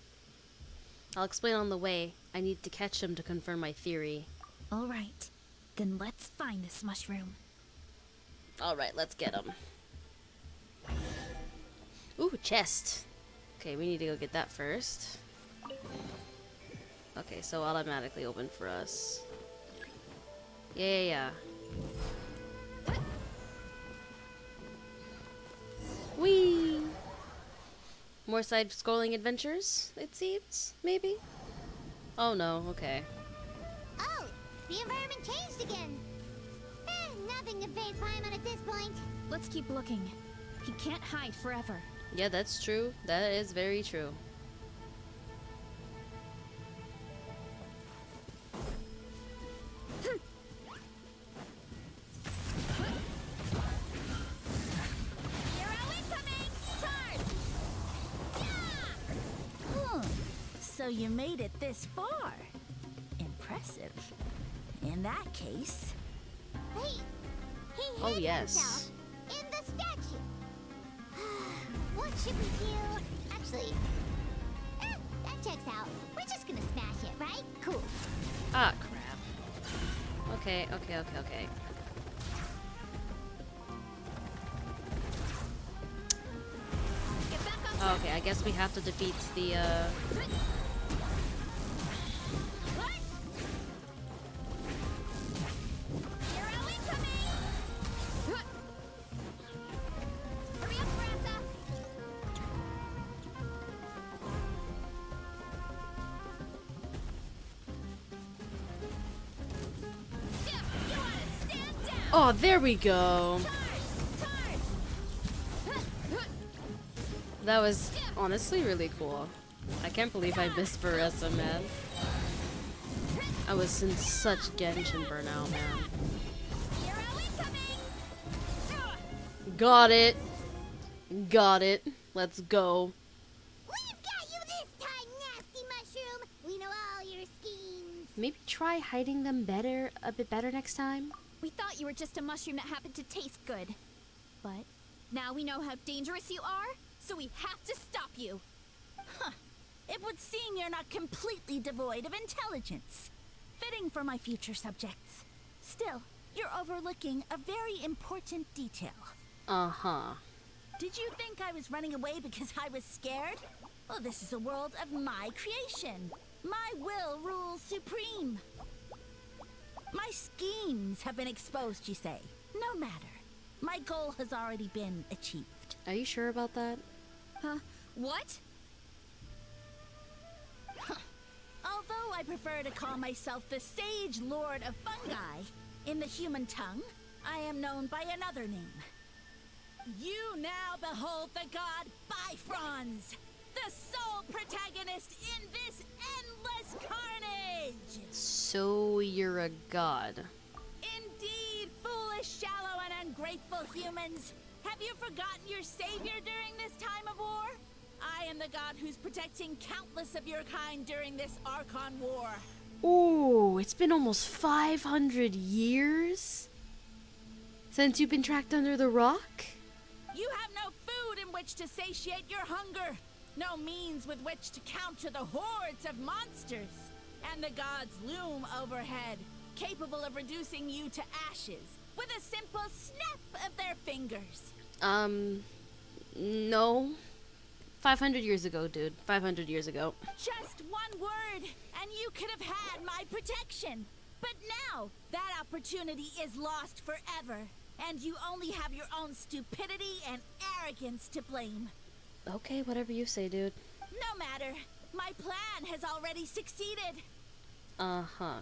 S1: I'll explain on the way. I need to catch him to confirm my theory.
S3: All right. Then let's find this mushroom.
S1: Alright, let's get him. Ooh, chest. Okay, we need to go get that first. Okay, so automatically open for us. Yeah. Whee! More side-scrolling adventures, it seems? Maybe? Oh no, okay.
S2: Oh, the environment changed again. Nothing to phase Paimon at this point.
S3: Let's keep looking. He can't hide forever.
S1: Yeah, that's true. That is very true.
S7: So you made it this far. Impressive. In that case...
S2: He
S1: Oh,
S2: hid
S1: yes.
S2: himself in the statue. What should we do? Actually, that checks out. We're just gonna smash it, right? Cool.
S1: Ah, crap. Okay.
S3: Get back on
S1: Okay, I guess we have to defeat the,
S3: Hero incoming! Hurry up, Varesa! You wanna stand down!
S1: Oh, there we go. That was honestly really cool. I can't believe I missed Varesa, man. I was in such Genshin burnout, man.
S3: Hero incoming!
S1: Got it. Let's go.
S2: We've got you this time, nasty mushroom. We know all your schemes.
S1: Maybe try hiding them a bit better next time.
S3: We thought you were just a mushroom that happened to taste good. But now we know how dangerous you are, so we have to stop you.
S7: It would seem you're not completely devoid of intelligence. Fitting for my future subjects. Still, you're overlooking a very important detail.
S1: Uh-huh.
S7: Did you think I was running away because I was scared? Well, this is a world of my creation. My will rules supreme. My schemes have been exposed, you say. No matter. My goal has already been achieved.
S1: Are you sure about that?
S3: Huh? What?
S7: Although I prefer to call myself the Sage Lord of Fungi, in the human tongue, I am known by another name. You now behold the god Bifrons, the sole protagonist in this endless carnage!
S1: So you're a god.
S7: Indeed, foolish, shallow, and ungrateful humans! Have you forgotten your savior during this time of war? I am the god who's protecting countless of your kind during this Archon War.
S1: Ooh, it's been almost 500 years since you've been trapped under the rock?
S7: You have no food in which to satiate your hunger, no means with which to counter the hordes of monsters, and the gods loom overhead, capable of reducing you to ashes, with a simple snap of their fingers.
S1: No. 500 years ago, dude. 500 years ago.
S7: Just one word, and you could have had my protection. But now, that opportunity is lost forever, and you only have your own stupidity and arrogance to blame.
S1: Okay, whatever you say, dude.
S7: No matter. My plan has already succeeded.
S1: Uh-huh.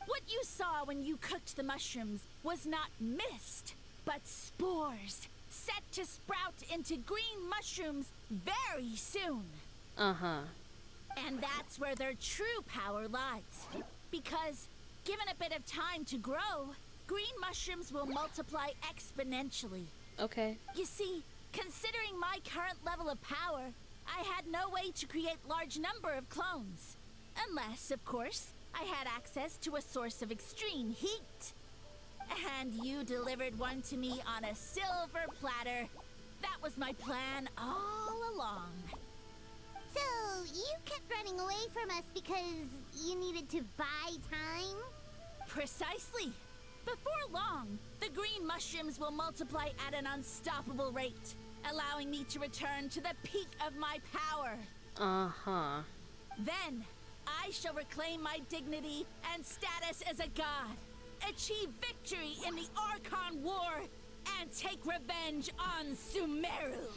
S7: What you saw when you cooked the mushrooms was not mist, but spores, set to sprout into green mushrooms very soon.
S1: Uh-huh.
S7: And that's where their true power lies. Because, given a bit of time to grow, green mushrooms will multiply exponentially.
S1: Okay.
S7: You see, considering my current level of power, I had no way to create large number of clones. Unless, of course, I had access to a source of extreme heat. And you delivered one to me on a silver platter. That was my plan all along.
S2: So, you kept running away from us because you needed to buy time?
S7: Precisely. Before long, the green mushrooms will multiply at an unstoppable rate, allowing me to return to the peak of my power.
S1: Uh-huh.
S7: Then, I shall reclaim my dignity and status as a god, achieve victory in the Archon War, and take revenge on Sumeru.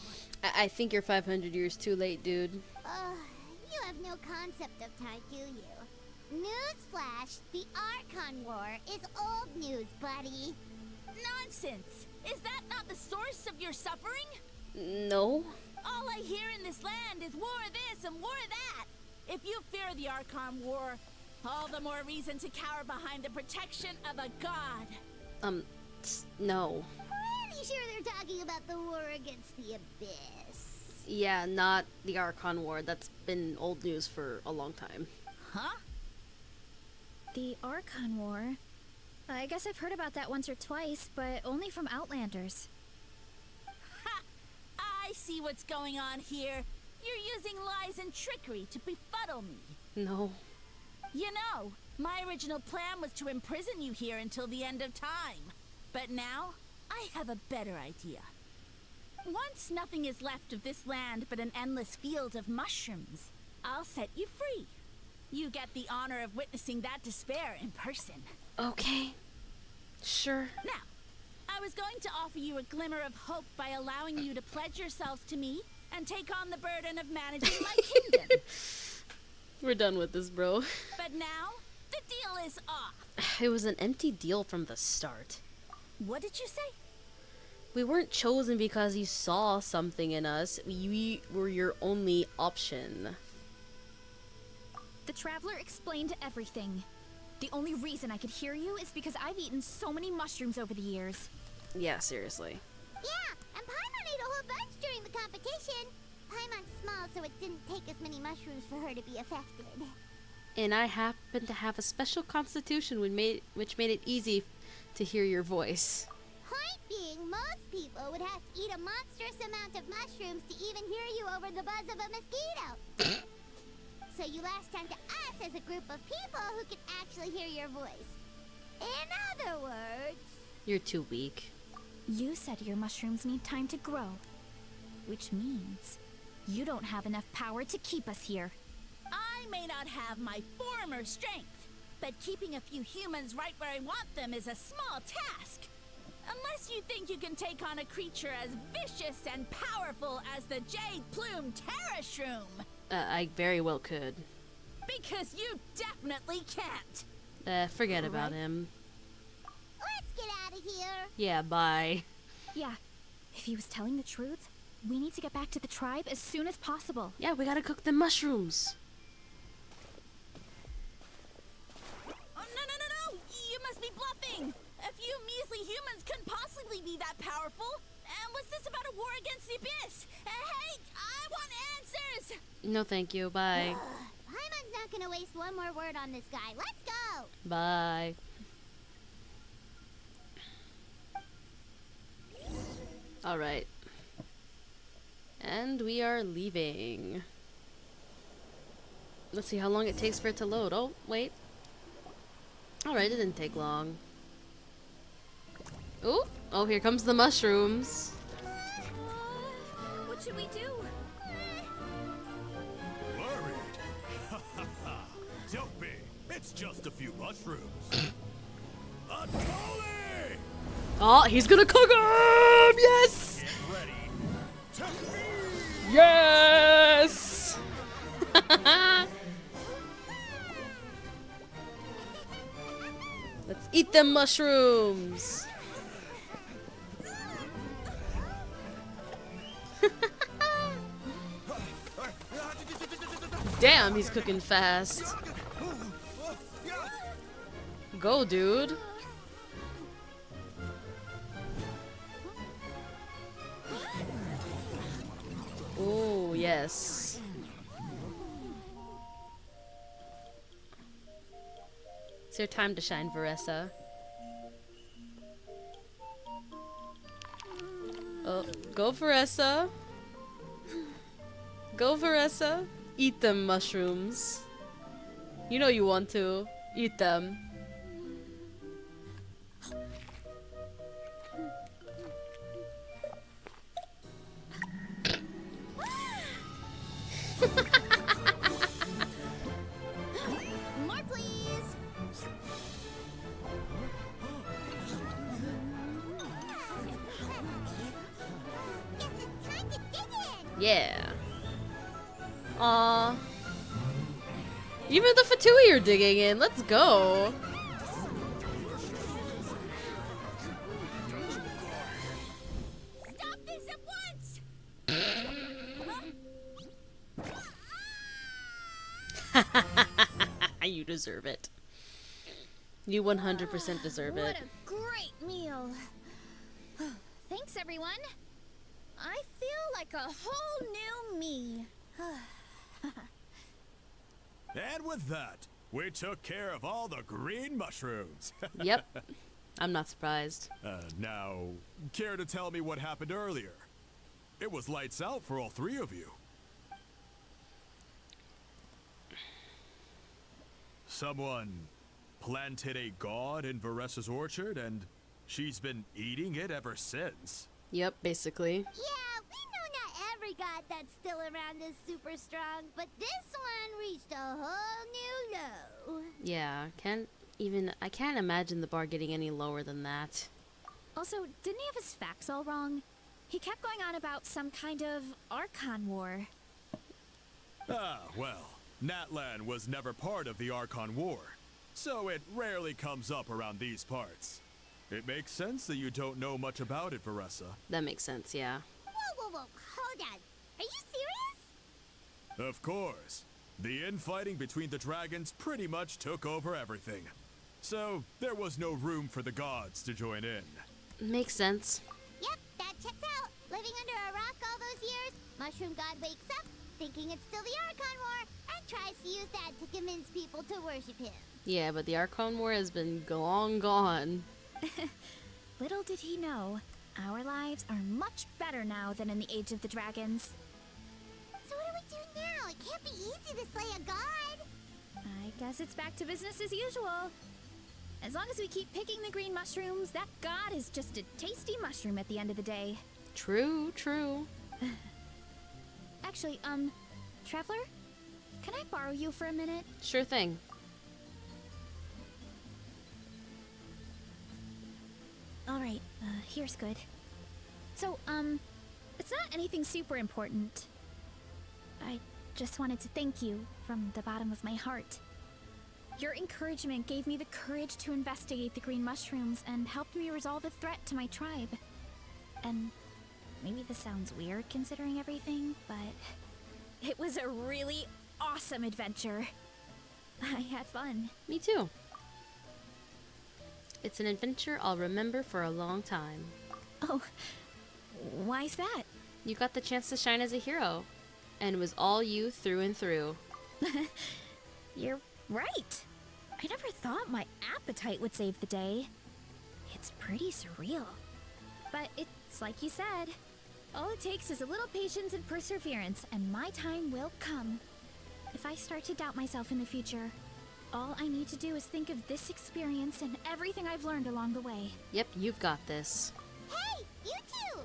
S1: I think you're 500 years too late, dude.
S2: You have no concept of time, do you? Newsflash, the Archon War is old news, buddy.
S7: Nonsense! Is that not the source of your suffering?
S1: No.
S7: All I hear in this land is war this and war that. If you fear the Archon War, all the more reason to cower behind the protection of a god.
S1: No.
S2: Pretty sure they're talking about the war against the Abyss.
S1: Yeah, not the Archon War. That's been old news for a long time.
S7: Huh?
S3: The Archon War? I guess I've heard about that once or twice, but only from Outlanders.
S7: Ha! I see what's going on here. You're using lies and trickery to befuddle me.
S1: No.
S7: You know, my original plan was to imprison you here until the end of time. But now, I have a better idea. Once nothing is left of this land but an endless field of mushrooms, I'll set you free. You get the honor of witnessing that despair in person.
S1: Okay. Sure.
S7: Now, I was going to offer you a glimmer of hope by allowing you to pledge yourselves to me and take on the burden of managing my kingdom.
S1: We're done with this, bro.
S7: But now, the deal is off.
S1: It was an empty deal from the start.
S7: What did you say?
S1: We weren't chosen because you saw something in us. We were your only option.
S3: The Traveler explained everything. The only reason I could hear you is because I've eaten so many mushrooms over the years.
S1: Yeah, seriously.
S2: Yeah, and Paimon ate a whole bunch during the competition. Paimon's small, so it didn't take as many mushrooms for her to be affected.
S1: And I happen to have a special constitution which made it easy to hear your voice.
S2: Point being, most people would have to eat a monstrous amount of mushrooms to even hear you over the buzz of a mosquito. So you latched onto us as a group of people who can actually hear your voice. In other words...
S1: You're too weak.
S3: You said your mushrooms need time to grow. Which means you don't have enough power to keep us here.
S7: I may not have my former strength, but keeping a few humans right where I want them is a small task. Unless you think you can take on a creature as vicious and powerful as the Jade Plume Terra Shroom.
S1: I very well could.
S7: Because you definitely can't.
S1: Forget about him.
S2: Let's get out of here.
S1: Yeah, bye.
S3: Yeah, if he was telling the truth, we need to get back to the tribe as soon as possible.
S1: Yeah, we gotta cook the mushrooms.
S7: Oh, no! You must be bluffing! A few measly humans couldn't possibly be that powerful. And what's this about a war against the Abyss? Hey, I want answers!
S1: No, thank you. Bye.
S2: Paimon's not gonna waste one more word on this guy. Let's go!
S1: Bye. Alright. And we are leaving. Let's see how long it takes for it to load. Oh, wait. Alright, it didn't take long. Oh, oh, here comes the mushrooms.
S3: What should we do?
S4: Worried? Don't be. It's just a few mushrooms. Atoli!
S1: Oh, he's gonna cook him! Yes!
S4: Get ready to feed!
S1: Yes! Let's eat them mushrooms. Damn, he's cooking fast. Go, dude. Oh, yes. It's your time to shine, Varesa. Oh, go, Varesa. Go, Varesa. Eat them mushrooms. You know you want to. Eat them.
S2: More, please. Guess it's time to dig in.
S1: Yeah. Aw. Even the Fatui are digging in. Let's go.
S2: Stop this at once.
S1: You deserve it. You 100% deserve
S3: What
S1: it.
S3: a great meal. Thanks, everyone. I feel like a whole new me.
S4: And with that, we took care of all the green mushrooms.
S1: Yep. I'm not surprised.
S4: Now, care to tell me what happened earlier? It was lights out for all three of you. Someone planted a god in Varesa's orchard, and she's been eating it ever since.
S1: Yep, basically.
S2: Yeah, we know not every god that's still around is super strong, but this one reached a whole new low.
S1: Yeah, I can't imagine the bar getting any lower than that.
S3: Also, didn't he have his facts all wrong? He kept going on about some kind of Archon War.
S4: Ah, well, Natlan was never part of the Archon War, so it rarely comes up around these parts. It makes sense that you don't know much about it, Varesa.
S1: That makes sense, yeah.
S2: Whoa, hold on. Are you serious?
S4: Of course. The infighting between the dragons pretty much took over everything. So, there was no room for the gods to join in.
S1: Makes sense.
S2: Yep, that checks out. Living under a rock all those years, Mushroom God wakes up, thinking it's still the Archon War, and tries to use that to convince people to worship him.
S1: Yeah, but the Archon War has been long gone.
S3: Little did he know, our lives are much better now than in the Age of the Dragons.
S2: So what do we do now? It can't be easy to slay a god.
S3: I guess it's back to business as usual. As long as we keep picking the green mushrooms, that god is just a tasty mushroom at the end of the day.
S1: True, true.
S3: Actually, Traveler? Can I borrow you for a minute?
S1: Sure thing.
S3: Alright, here's good. So, it's not anything super important. I just wanted to thank you from the bottom of my heart. Your encouragement gave me the courage to investigate the green mushrooms and helped me resolve a threat to my tribe. And maybe this sounds weird considering everything, but it was a really awesome adventure. I had fun.
S1: Me too. It's an adventure I'll remember for a long time.
S3: Oh, why's that?
S1: You got the chance to shine as a hero, and it was all you through and through.
S3: You're right. I never thought my appetite would save the day. It's pretty surreal. But it's like you said. All it takes is a little patience and perseverance, and my time will come. If I start to doubt myself in the future, All I need to do is think of this experience and everything I've learned along the way.
S1: Yep, you've got this.
S2: Hey, you two!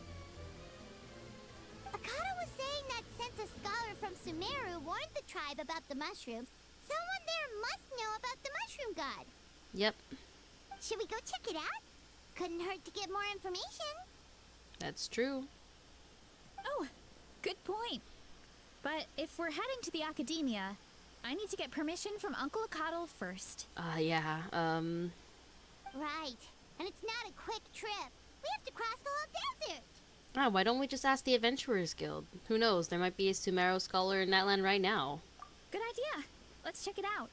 S2: Akata was saying that since a scholar from Sumeru warned the tribe about the mushrooms, someone there must know about the mushroom god.
S1: Yep,
S2: Should we go check it out? Couldn't hurt to get more information.
S1: that's true.
S3: Oh, good point. But if we're heading to the academia, I need to get permission from Uncle Akatl first.
S1: Yeah,
S2: Right. And it's not a quick trip. We have to cross the whole desert.
S1: why don't we just ask the Adventurers Guild? Who knows, there might be a Sumeru scholar in that land right now.
S3: Good idea. Let's check it out.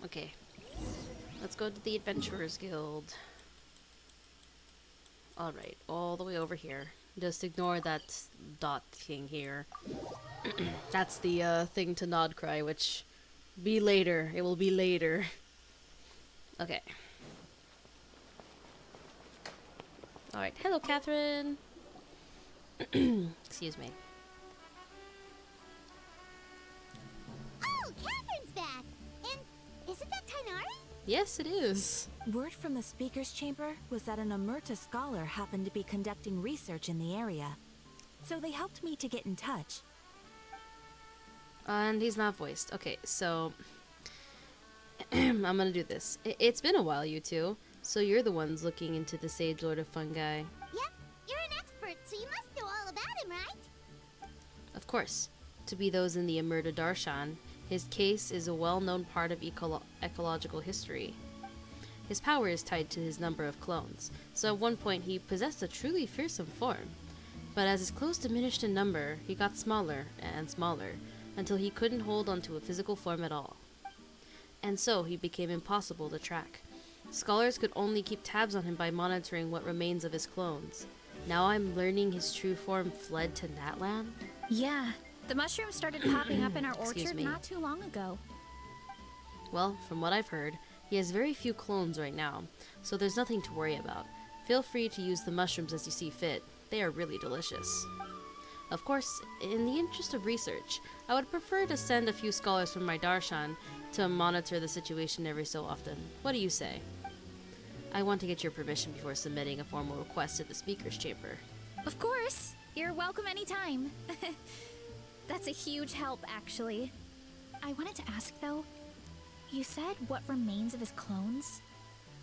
S1: Okay, let's go to the Adventurers Guild. Alright, all the way over here. Just ignore that dot thing here. That's the thing to nod cry, which be later. It will be later. Okay. Alright, hello Catherine. Excuse me.
S2: Oh, Catherine's back. And isn't that Tainari?
S1: Yes, it is.
S5: Word from the speaker's chamber was that an Emerta scholar happened to be conducting research in the area. So they helped me to get in touch.
S1: And he's not voiced. Okay, so I'm gonna do this. It's been a while, you two. So you're the ones looking into the Sage Lord of Fungi.
S2: Yep, you're an expert, so you must know all about him, right?
S1: Of course. To be those in the Emerta Darshan, his case is a well-known part of ecological history. His power is tied to his number of clones, so at one point he possessed a truly fearsome form. But as his clones diminished in number, he got smaller and smaller, until he couldn't hold onto a physical form at all. And so he became impossible to track. Scholars could only keep tabs on him by monitoring what remains of his clones. Now I'm learning his true form fled to Natlan?
S3: Yeah, the mushrooms started popping up in our
S1: Excuse
S3: orchard
S1: me.
S3: not too long ago.
S1: Well, from what I've heard, he has very few clones right now, so there's nothing to worry about. Feel free to use the mushrooms as you see fit. They are really delicious. Of course, in the interest of research, I would prefer to send a few scholars from my darshan to monitor the situation every so often. What do you say? I want to get your permission before submitting a formal request to the Speaker's Chamber.
S3: Of course. You're welcome anytime. That's a huge help, actually. I wanted to ask, though, you said what remains of his clones?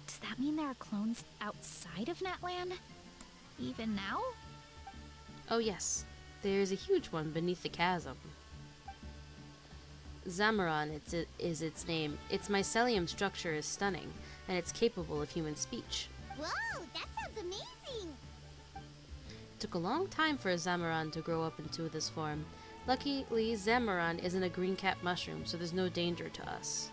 S3: Does that mean there are clones outside of Natlan? Even now?
S1: Oh yes, there's a huge one beneath the chasm. Zamaron is its name. Its mycelium structure is stunning, and it's capable of human speech.
S2: Whoa, that sounds amazing.
S1: Took a long time for a Zamaron to grow up into this form. Luckily, Zamaron isn't a green cap mushroom, so there's no danger to us.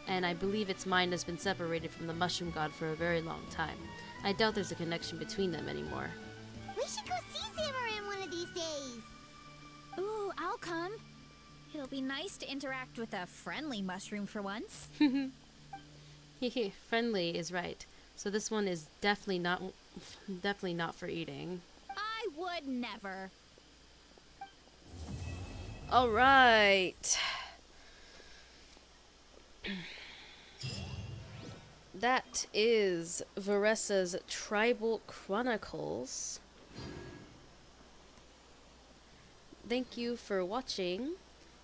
S1: And I believe its mind has been separated from the mushroom god for a very long time. I doubt there's a connection between them anymore.
S2: We should go see Zamaran one of these days.
S3: Ooh, I'll come. It'll be nice to interact with a friendly mushroom for once.
S1: Hehe, friendly is right. So this one is definitely not for eating.
S3: I would never.
S1: All right. That is Varesa's Tribal Chronicles. Thank you for watching,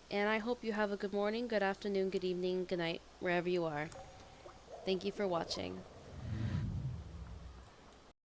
S1: and I hope you have a good morning, good afternoon, good evening, good night, wherever you are. Thank you for watching.